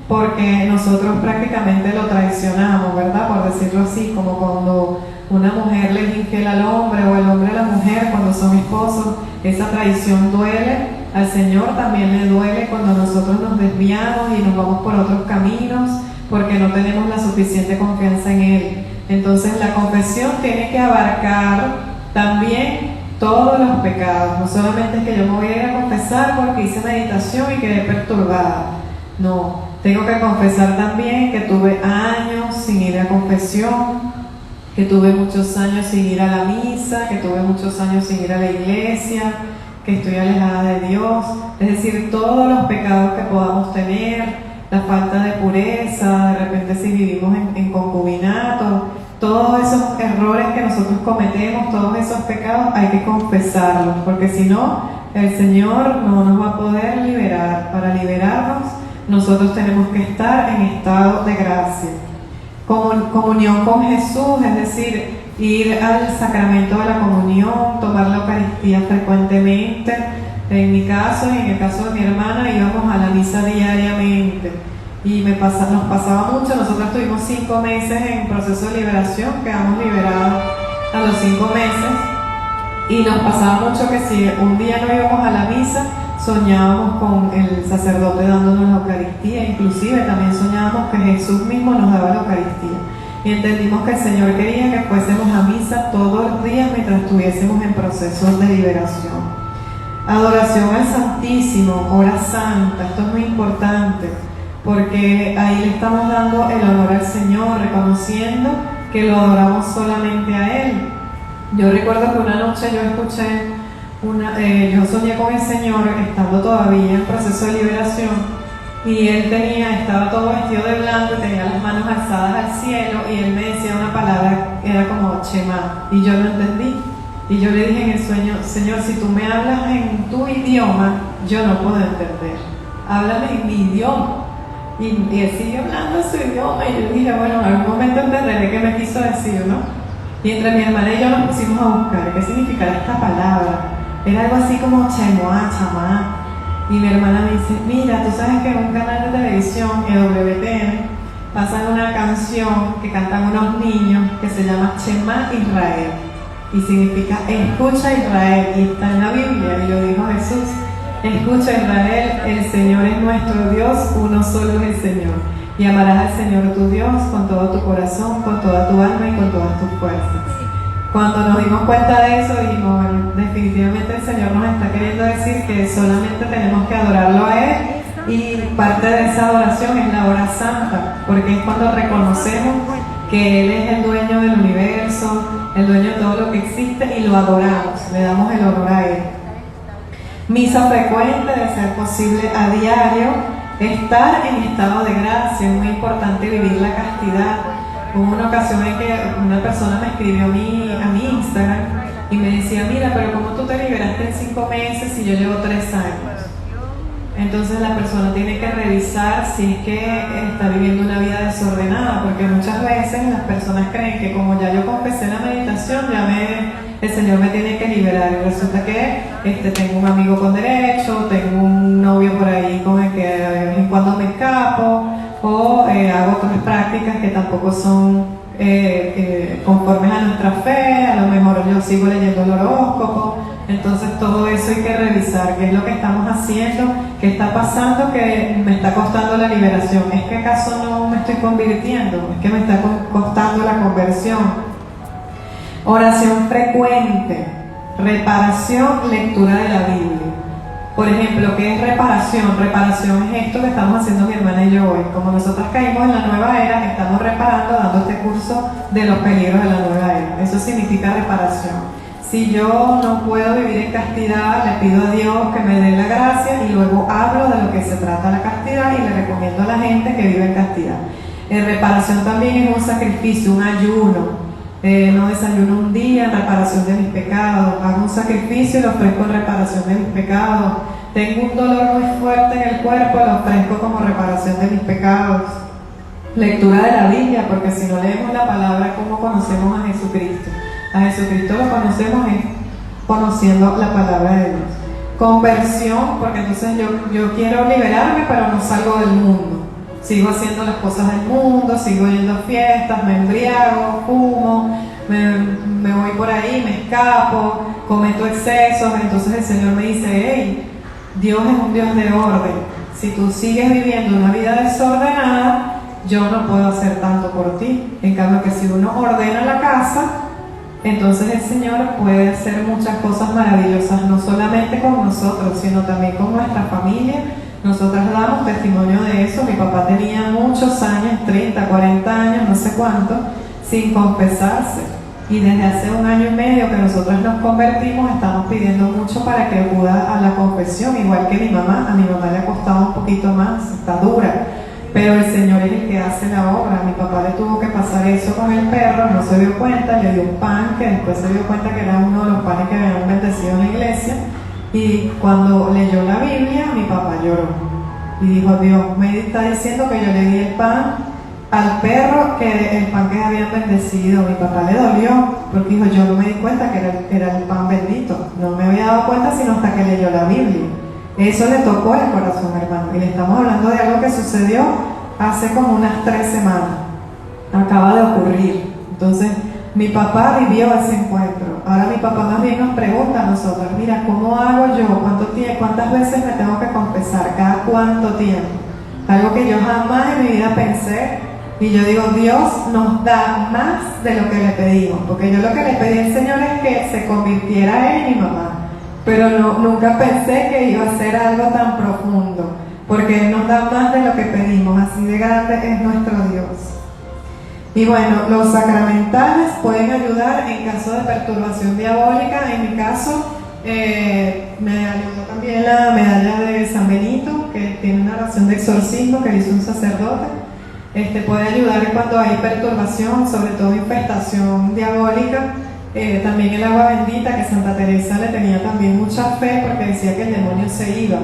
porque nosotros prácticamente lo traicionamos, ¿verdad? Por decirlo así, como cuando una mujer le es infiel al hombre o el hombre a la mujer cuando son esposos. Esa traición duele, al Señor también le duele cuando nosotros nos desviamos y nos vamos por otros caminos porque no tenemos la suficiente confianza en Él. Entonces la confesión tiene que abarcar también todos los pecados, no solamente es que yo me voy a ir a confesar porque hice meditación y quedé perturbada, no, tengo que confesar también que tuve años sin ir a confesión, que tuve muchos años sin ir a la misa, que tuve muchos años sin ir a la iglesia, que estoy alejada de Dios, es decir, todos los pecados que podamos tener, la falta de pureza, de repente si vivimos en concubinato, todos esos errores que nosotros cometemos, todos esos pecados hay que confesarlos, porque si no, el Señor no nos va a poder liberar. Para liberarnos, nosotros tenemos que estar en estado de gracia. Comunión con Jesús, es decir, ir al sacramento de la comunión, tomar la Eucaristía frecuentemente. En mi caso y en el caso de mi hermana íbamos a la misa diariamente y nos pasaba mucho. Nosotros tuvimos 5 meses en proceso de liberación, quedamos liberados a los 5 meses y nos pasaba mucho que si un día no íbamos a la misa, soñábamos con el sacerdote dándonos la Eucaristía, inclusive también soñábamos que Jesús mismo nos daba la Eucaristía. Y entendimos que el Señor quería que fuésemos a misa todos los días mientras estuviésemos en procesos de liberación. Adoración al Santísimo, hora santa, esto es muy importante, porque ahí le estamos dando el honor al Señor, reconociendo que lo adoramos solamente a Él. Yo recuerdo que una noche yo escuché yo soñé con el Señor estando todavía en proceso de liberación y él estaba todo vestido de blanco y tenía las manos alzadas al cielo, y él me decía una palabra, era como Shema, y yo lo entendí. Y yo le dije en el sueño: Señor, si tú me hablas en tu idioma, yo no puedo entender. Háblame en mi idioma. Y él siguió hablando su idioma, y yo dije, bueno, en algún momento entenderé qué me quiso decir, ¿no? Y entre mi hermana y yo nos pusimos a buscar qué significará esta palabra. Era algo así como Chemoa, chamá. Y mi hermana me dice: mira, tú sabes que en un canal de televisión, EWTN, pasan una canción que cantan unos niños que se llama Shema Israel, y significa escucha Israel, y está en la Biblia, y lo dijo Jesús: escucha Israel, el Señor es nuestro Dios, uno solo es el Señor, y amarás al Señor tu Dios con todo tu corazón, con toda tu alma y con todas tus fuerzas. Cuando nos dimos cuenta de eso, dijimos: bueno, definitivamente el Señor nos está queriendo decir que solamente tenemos que adorarlo a Él, y parte de esa adoración es la hora santa, porque es cuando reconocemos que Él es el dueño del universo, el dueño de todo lo que existe, y lo adoramos, le damos el honor a Él. Misa frecuente, de ser posible a diario, estar en estado de gracia, es muy importante vivir la castidad. Hubo una ocasión en que una persona me escribió a mi Instagram y me decía: mira, pero ¿cómo tú te liberaste en 5 meses y yo llevo 3 años? Entonces la persona tiene que revisar si es que está viviendo una vida desordenada, porque muchas veces las personas creen que como ya yo confesé la meditación, el Señor me tiene que liberar, y resulta que tengo un amigo con derecho, tengo un novio por ahí con el que de vez en cuando me escapo, o hago otras prácticas que tampoco son conformes a nuestra fe. A lo mejor yo sigo leyendo el horóscopo. Entonces todo eso hay que revisar, qué es lo que estamos haciendo, qué está pasando que me está costando la liberación. ¿Es que acaso no me estoy convirtiendo? ¿Es que me está costando la conversión? Oración frecuente, reparación, lectura de la Biblia. Por ejemplo, ¿qué es reparación? Reparación es esto que estamos haciendo mi hermana y yo hoy. Como nosotras caímos en la nueva era, estamos reparando, dando este curso de los peligros de la nueva era. Eso significa reparación. Si yo no puedo vivir en castidad, le pido a Dios que me dé la gracia, y luego hablo de lo que se trata la castidad y le recomiendo a la gente que vive en castidad. Reparación también es un sacrificio, un ayuno. No desayuno un día en reparación de mis pecados, hago un sacrificio y lo ofrezco en reparación de mis pecados. Tengo un dolor muy fuerte en el cuerpo, lo ofrezco como reparación de mis pecados. Lectura de la Biblia, porque si no leemos la palabra, ¿cómo conocemos a Jesucristo? A Jesucristo lo conocemos conociendo la palabra de Dios. Conversión, porque entonces yo quiero liberarme, pero no salgo del mundo. Sigo haciendo las cosas del mundo, sigo yendo a fiestas, me embriago, fumo, me voy por ahí, me escapo, cometo excesos. Entonces el Señor me dice: hey, Dios es un Dios de orden. Si tú sigues viviendo una vida desordenada, yo no puedo hacer tanto por ti. En cambio, que si uno ordena la casa, entonces el Señor puede hacer muchas cosas maravillosas, no solamente con nosotros, sino también con nuestra familia. Nosotras damos testimonio de eso. Mi papá tenía muchos años, 30, 40 años, no sé cuánto, sin confesarse. Y desde hace 1 año y medio que nosotras nos convertimos, estamos pidiendo mucho para que acuda a la confesión, igual que mi mamá. A mi mamá le ha costado un poquito más, está dura, pero el Señor es el que hace la obra. A mi papá le tuvo que pasar eso con el perro, no se dio cuenta, le dio un pan, que después se dio cuenta que era uno de los panes que habían bendecido en la iglesia. Y cuando leyó la Biblia, mi papá lloró y dijo: Dios me está diciendo que yo le di el pan al perro, que el pan que habían bendecido. Mi papá le dolió, porque dijo: yo no me di cuenta que era el pan bendito, no me había dado cuenta sino hasta que leyó la Biblia. Eso le tocó el corazón, hermano, y le estamos hablando de algo que sucedió hace como unas 3 semanas, acaba de ocurrir. Entonces mi papá vivió ese encuentro. Ahora mi papá más bien nos pregunta a nosotros: mira, ¿cómo hago yo? ¿Cuántas veces me tengo que confesar? ¿Cada cuánto tiempo? Algo que yo jamás en mi vida pensé. Y yo digo: Dios nos da más de lo que le pedimos, porque yo lo que le pedí al Señor es que se convirtiera él y mi mamá, pero nunca pensé que iba a ser algo tan profundo, porque Él nos da más de lo que pedimos. Así de grande es nuestro Dios. Y bueno, los sacramentales pueden ayudar en caso de perturbación diabólica. En mi caso, me ayudó también la medalla de San Benito, que tiene una oración de de exorcismo que hizo un sacerdote. Puede ayudar cuando hay perturbación, sobre todo infestación diabólica. También el agua bendita, que Santa Teresa le tenía también mucha fe porque decía que el demonio se iba.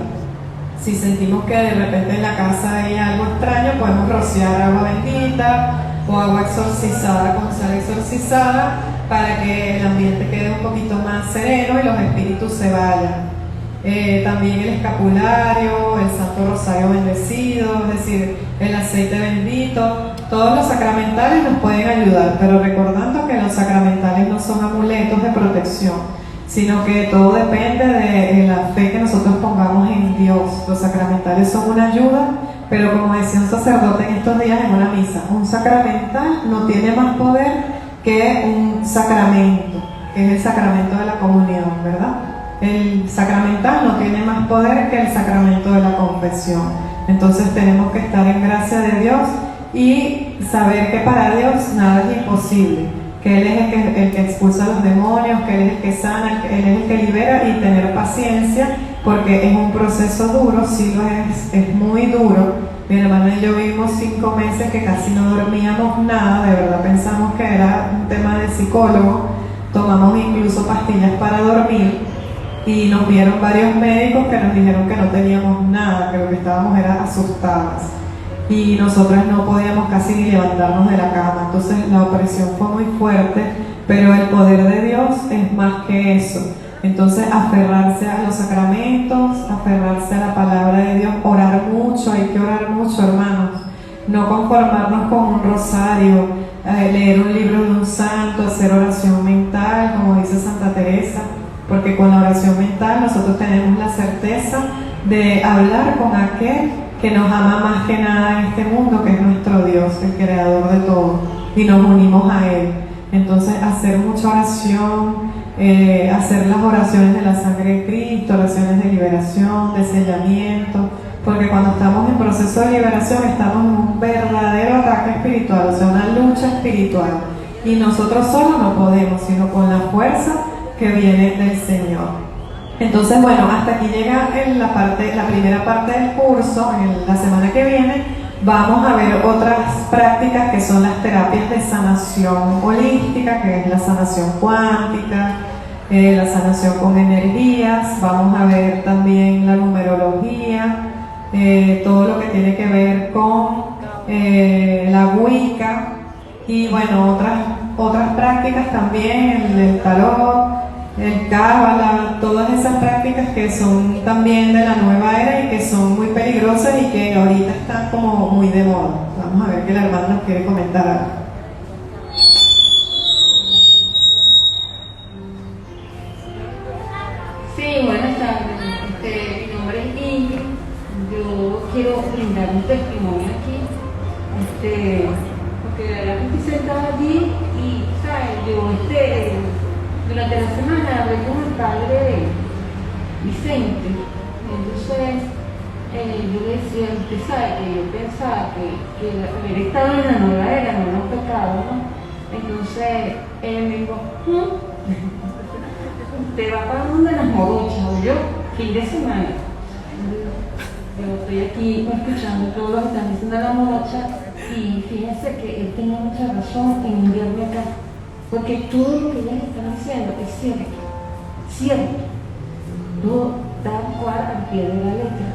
Si sentimos que de repente en la casa hay algo extraño, podemos rociar agua bendita o agua exorcizada con sal exorcizada para que el ambiente quede un poquito más sereno y los espíritus se vayan. También el escapulario, el Santo Rosario bendecido, es decir, el aceite bendito, todos los sacramentales nos pueden ayudar, pero recordando que los sacramentales no son amuletos de protección, sino que todo depende de la fe que nosotros pongamos en Dios. Los sacramentales son una ayuda, pero como decía un sacerdote en estos días en una misa, un sacramental no tiene más poder que un sacramento, que es el sacramento de la comunión, ¿verdad? El sacramental no tiene más poder que el sacramento de la confesión. Entonces tenemos que estar en gracia de Dios y saber que para Dios nada es imposible, que Él es el que expulsa a los demonios, que Él es el que sana, que Él es el que libera, y tener paciencia porque es un proceso duro, sí lo es muy duro. Mi hermana y yo vivimos 5 meses que casi no dormíamos nada, de verdad pensamos que era un tema de psicólogo, tomamos incluso pastillas para dormir y nos vieron varios médicos que nos dijeron que no teníamos nada, que lo que estábamos era asustadas y nosotras no podíamos casi ni levantarnos de la cama. Entonces la opresión fue muy fuerte, pero el poder de Dios es más que eso. Entonces aferrarse a los sacramentos, aferrarse a la palabra de Dios, orar mucho, hay que orar mucho, hermanos, no conformarnos con un rosario, leer un libro de un santo, hacer oración mental, como dice Santa Teresa, porque con la oración mental nosotros tenemos la certeza de hablar con aquel que nos ama más que nada en este mundo, que es nuestro Dios, el creador de todo, y nos unimos a Él. Entonces hacer mucha oración, hacer las oraciones de la sangre de Cristo, oraciones de liberación, de sellamiento, porque cuando estamos en proceso de liberación estamos en un verdadero ataque espiritual, o sea, una lucha espiritual, y nosotros solos no podemos, sino con la fuerza que viene del Señor. Entonces, bueno, hasta aquí llega la primera parte del curso. La semana que viene vamos a ver otras prácticas que son las terapias de sanación holística, que es la sanación cuántica, la sanación con energías. Vamos a ver también la numerología, todo lo que tiene que ver con la Wicca y bueno, otras prácticas también, el tarot, el Cábala, todas esas prácticas que son también de la nueva era y que son muy peligrosas y que ahorita están como muy de moda. Vamos a ver que la hermana nos quiere comentar algo. Sí, buenas tardes. Mi nombre es Ingrid. Yo quiero brindar un testimonio aquí, porque de verdad que estoy sentada allí y, ¿sabes? Yo, durante la semana hablé con el padre Vicente. Entonces, yo le decía, usted sabe que yo pensaba que haber estado en la nueva era no era un pecado, ¿no? Entonces, él me dijo, usted va para donde las morochas, o yo, fin de semana. Yo estoy aquí escuchando todo lo que están diciendo de la morocha y fíjense que él tenía mucha razón en enviarme acá, porque todo lo que ellas están diciendo es cierto, todo tal cual al pie de la letra.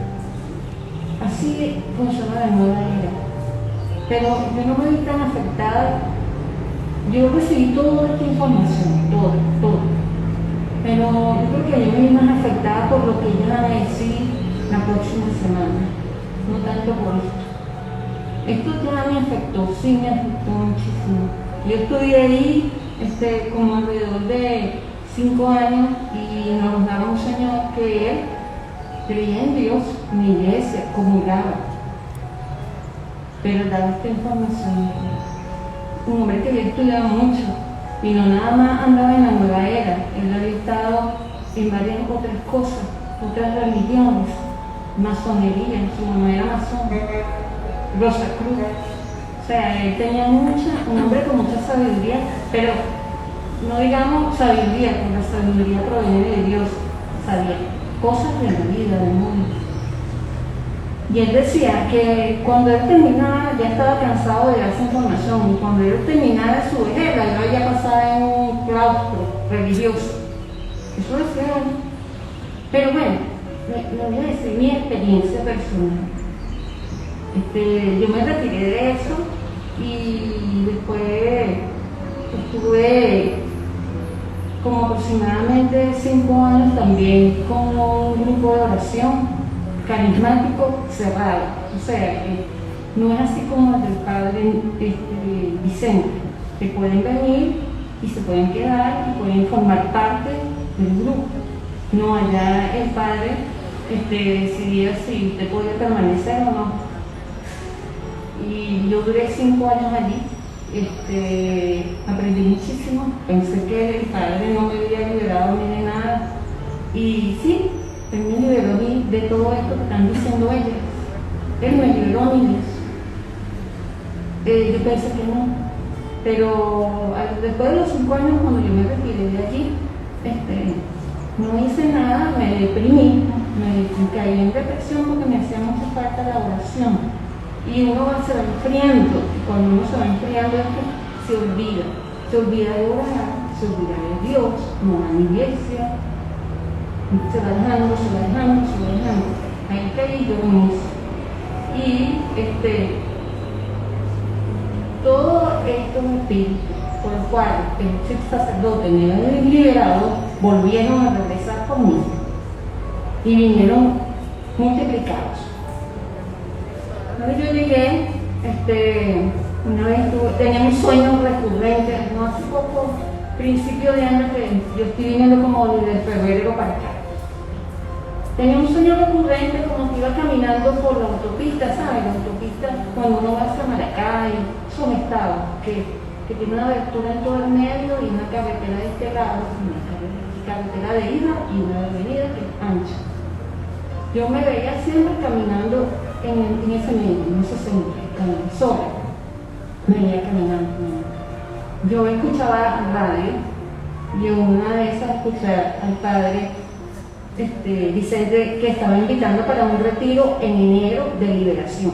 Así funciona la nueva era. Pero yo no me vi tan afectada. Yo recibí toda esta información, todo. Pero yo creo que yo me vi más afectada por lo que ellos van a decir la próxima semana, no tanto por esto. Esto ya me afectó, sí me afectó muchísimo. Yo estudié ahí como alrededor de 5 años y nos daba un señor que él creía en Dios, en la iglesia, comulgaba, pero daba esta información. Un hombre que había estudiado mucho y no nada más andaba en la nueva era, él había estado en varias otras cosas, otras religiones, masonería, su mamá era masón, Rosa Cruz. O sea, él tenía un hombre con mucha sabiduría, pero no digamos sabiduría, porque la sabiduría proviene de Dios, sabía cosas de la vida, del mundo. Y él decía que cuando él terminaba, ya estaba cansado de dar esa información, y cuando él terminara su vejez, la iba ya pasada en un claustro religioso. Eso decía él. Pero bueno, le voy a decir mi experiencia personal. Yo me retiré de eso y después estuve como aproximadamente 5 años también con un grupo de oración carismático cerrado. O sea, que no es así como el del padre Vicente, que pueden venir y se pueden quedar y pueden formar parte del grupo. No, allá el padre decidía si usted podía permanecer o no. Y yo duré 5 años allí. Aprendí muchísimo. Pensé que el padre no me había liberado ni de nada. Y sí, él me liberó de todo esto que están diciendo ellos. Él me liberó a mí de eso. Yo pensé que no. Pero después de los 5 años, cuando yo me retiré de allí, no hice nada, me deprimí, me caí en depresión porque me hacía mucha falta la oración. Y uno se va enfriando, y cuando uno se va enfriando es que se olvida de orar, se olvida de Dios, no va a la iglesia, se va dejando. Ahí caí yo en eso. Y todos estos espíritus por los cuales el sacerdote me había liberado, volvieron a regresar conmigo y vinieron multiplicados. Yo llegué, una vez tenía un sueño recurrente, no hace poco, principio de año, que yo estoy viniendo como desde febrero para acá. Tenía un sueño recurrente como que iba caminando por la autopista, ¿sabes? La autopista, cuando uno va hacia Maracay, son estados que tiene una abertura en todo el medio y una carretera de este lado, una carretera de ida y una de venida que es ancha. Yo me veía siempre caminando en ese medio, en ese centro, sobre. Me veía caminando. Yo escuchaba radio y en una de esas escuché al padre Vicente, que estaba invitando para un retiro en enero de liberación.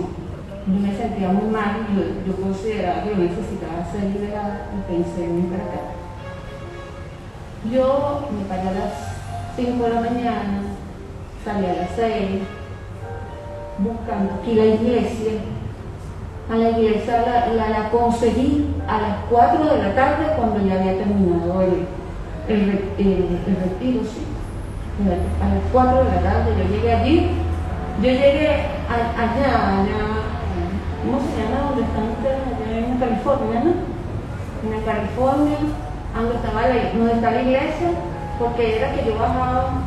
Yo me sentía muy mal, yo consideraba que yo necesitaba ser liberada y pensé en ir para acá. Yo me paré a las 5 de la mañana, salí a las 6, buscando aquí la iglesia. A la iglesia la conseguí a las 4 de la tarde cuando ya había terminado el retiro, sí. A las 4 de la tarde yo llegué allí. Yo llegué allá, ¿cómo se llama? ¿Dónde están ustedes? Allá en California, ¿no? En California, donde está la iglesia, porque era que yo bajaba,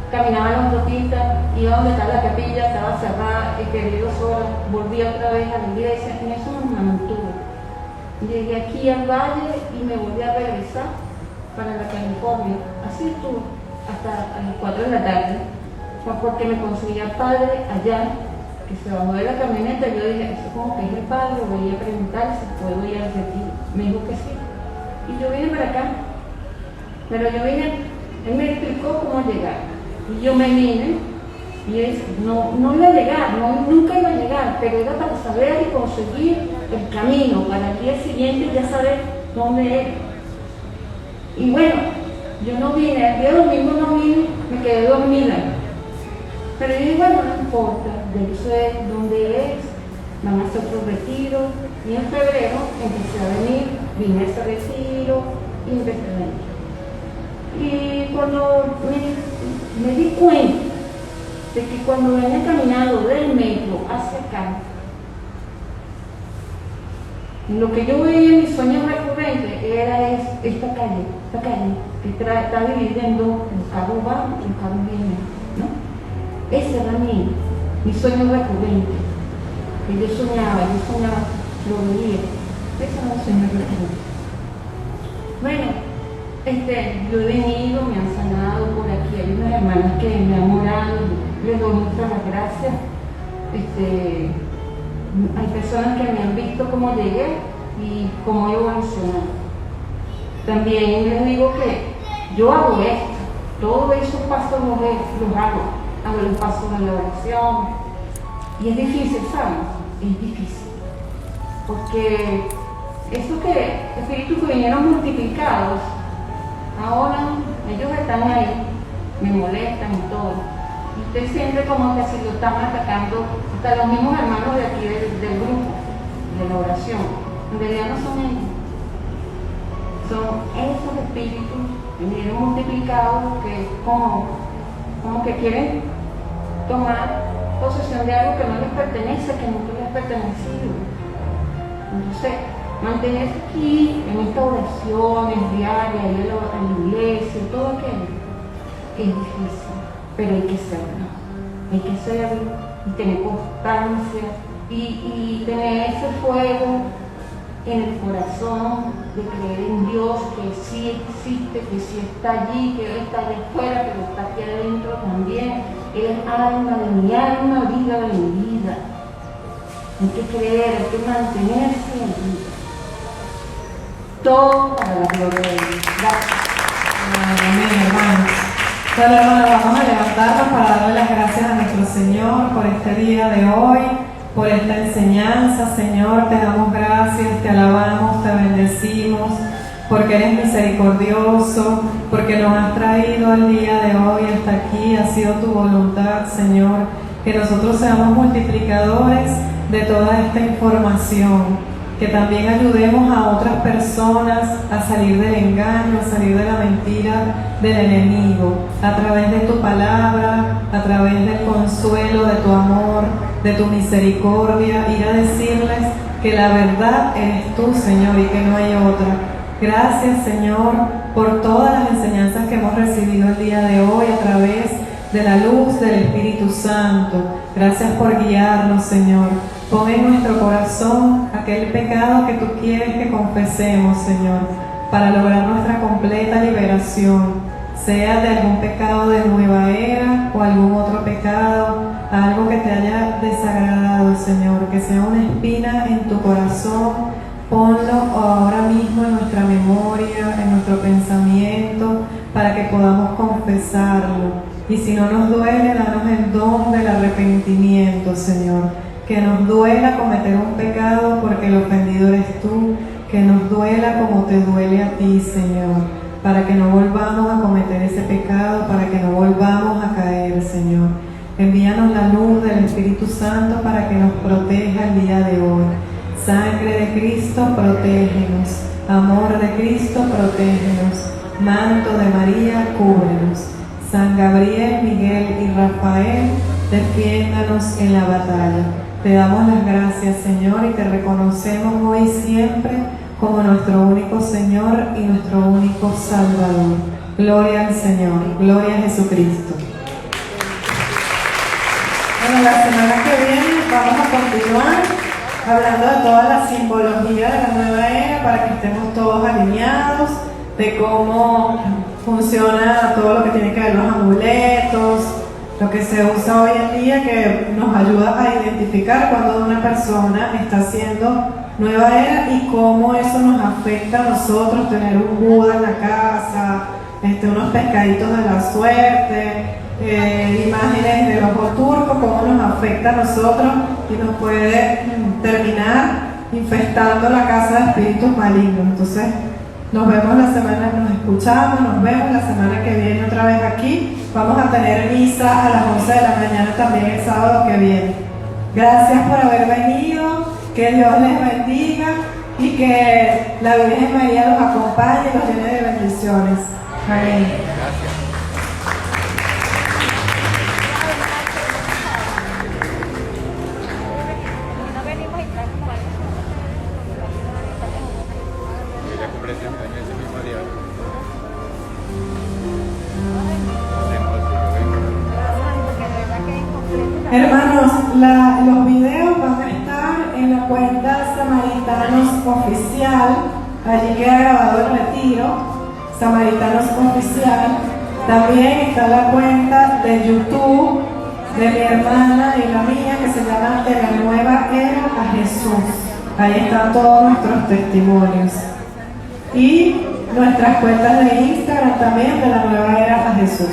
caminaba en la autopista, iba donde está la capilla, estaba cerrada, esperé 2 horas, volví otra vez a la iglesia, en eso me mantuve. Llegué aquí al valle y me volví a regresar para la California. Así estuve hasta a las 4 de la tarde, porque me conseguía el padre allá, que se bajó de la camioneta. Yo dije, eso como que es el padre, voy a preguntar si puedo ir al retiro. Me dijo que sí. Y yo vine para acá, pero yo vine, él me explicó cómo llegar. Y yo me vine, y él no iba a llegar, nunca iba a llegar, pero era para saber y conseguir el camino, para el día siguiente ya saber dónde era. Y bueno, yo no vine, el día domingo no vine, me quedé dormida. Pero yo dije, bueno, no importa, yo sé dónde es, van a hacer otro retiro. Y en febrero empecé a venir, vine a ese retiro y empecé a venir. Y cuando me di cuenta de que cuando venía caminando del metro hacia acá, lo que yo veía en mis sueños recurrentes era esta calle que está dividida en dos, el carro va y el carro viene, ¿no? Ese era mi sueño recurrente, que yo soñaba, lo veía. Ese era mi sueño recurrente. Bueno, yo he venido, me han sanado por aquí, hay unas hermanas que me han orado, les doy muchas gracias. Hay personas que me han visto cómo llegué y cómo he evolucionado. También les digo que yo hago esto, todos esos pasos los hago, hago los pasos en la oración. Y es difícil, ¿saben? Es difícil. Porque esos espíritus que vinieron multiplicados, ahora ellos están ahí, me molestan y todo. Y usted siente como que si lo están atacando, hasta los mismos hermanos de aquí del grupo, de la oración. En realidad no son ellos. Son esos espíritus que vinieron multiplicados que como que quieren tomar posesión de algo que no les pertenece, que nunca les ha pertenecido. Entonces, mantenerse aquí en estas oraciones diarias, ir a la iglesia, todo aquello, es difícil, pero hay que hacerlo. Hay que hacerlo y tener constancia y tener ese fuego en el corazón de creer en Dios, que sí existe, que sí está allí, que Él está allá afuera, pero está aquí adentro también. Él es alma de mi alma, vida de mi vida. Hay que creer, hay que mantenerse en vida. Todo para la gloria de Dios. Gracias. Amén, hermanos. Bueno, hermanos, vamos a levantarnos para darle las gracias a nuestro Señor por este día de hoy, por esta enseñanza. Señor, te damos gracias, te alabamos, te bendecimos, porque eres misericordioso, porque nos has traído al día de hoy hasta aquí. Ha sido tu voluntad, Señor, que nosotros seamos multiplicadores de toda esta información, que también ayudemos a otras personas a salir del engaño, a salir de la mentira del enemigo, a través de tu palabra, a través del consuelo de tu amor, de tu misericordia, ir a decirles que la verdad eres tú, Señor, y que no hay otra. Gracias, Señor, por todas las enseñanzas que hemos recibido el día de hoy a través de la luz del Espíritu Santo. Gracias por guiarnos, Señor. Pon en nuestro corazón aquel pecado que tú quieres que confesemos, Señor, para lograr nuestra completa liberación, sea de algún pecado de nueva era o algún otro pecado, algo que te haya desagradado, Señor, que sea una espina en tu corazón. Ponlo ahora mismo en nuestra memoria, en nuestro pensamiento, para que podamos confesarlo. Y si no nos duele, danos el don del arrepentimiento, Señor. Que nos duela cometer un pecado porque el ofendido eres tú. Que nos duela como te duele a ti, Señor. Para que no volvamos a cometer ese pecado, para que no volvamos a caer, Señor. Envíanos la luz del Espíritu Santo para que nos proteja el día de hoy. Sangre de Cristo, protégenos. Amor de Cristo, protégenos. Manto de María, cúbrenos. San Gabriel, Miguel y Rafael, defiéndanos en la batalla. Te damos las gracias, Señor, y te reconocemos hoy y siempre como nuestro único Señor y nuestro único Salvador. Gloria al Señor, gloria a Jesucristo. Bueno, la semana que viene vamos a continuar hablando de toda la simbología de la nueva era para que estemos todos alineados, de cómo funciona todo lo que tiene que ver los amuletos, lo que se usa hoy en día, que nos ayuda a identificar cuando una persona está haciendo nueva era y cómo eso nos afecta a nosotros, tener un Buda en la casa, unos pescaditos de la suerte, imágenes del ojo turco, cómo nos afecta a nosotros y nos puede terminar infestando la casa de espíritus malignos. Entonces, nos vemos la semana, nos escuchamos, nos vemos la semana que viene otra vez aquí. Vamos a tener misa a las 11 de la mañana también el sábado que viene. Gracias por haber venido, que Dios les bendiga y que la Virgen María los acompañe y los llene de bendiciones. Amén. Hermanos, los videos van a estar en la cuenta Samaritanos Oficial. Allí queda grabado el retiro, Samaritanos Oficial. También está la cuenta de YouTube de mi hermana y la mía, que se llama De la Nueva Era a Jesús. Ahí están todos nuestros testimonios. Y nuestras cuentas de Instagram también, De la Nueva Era a Jesús.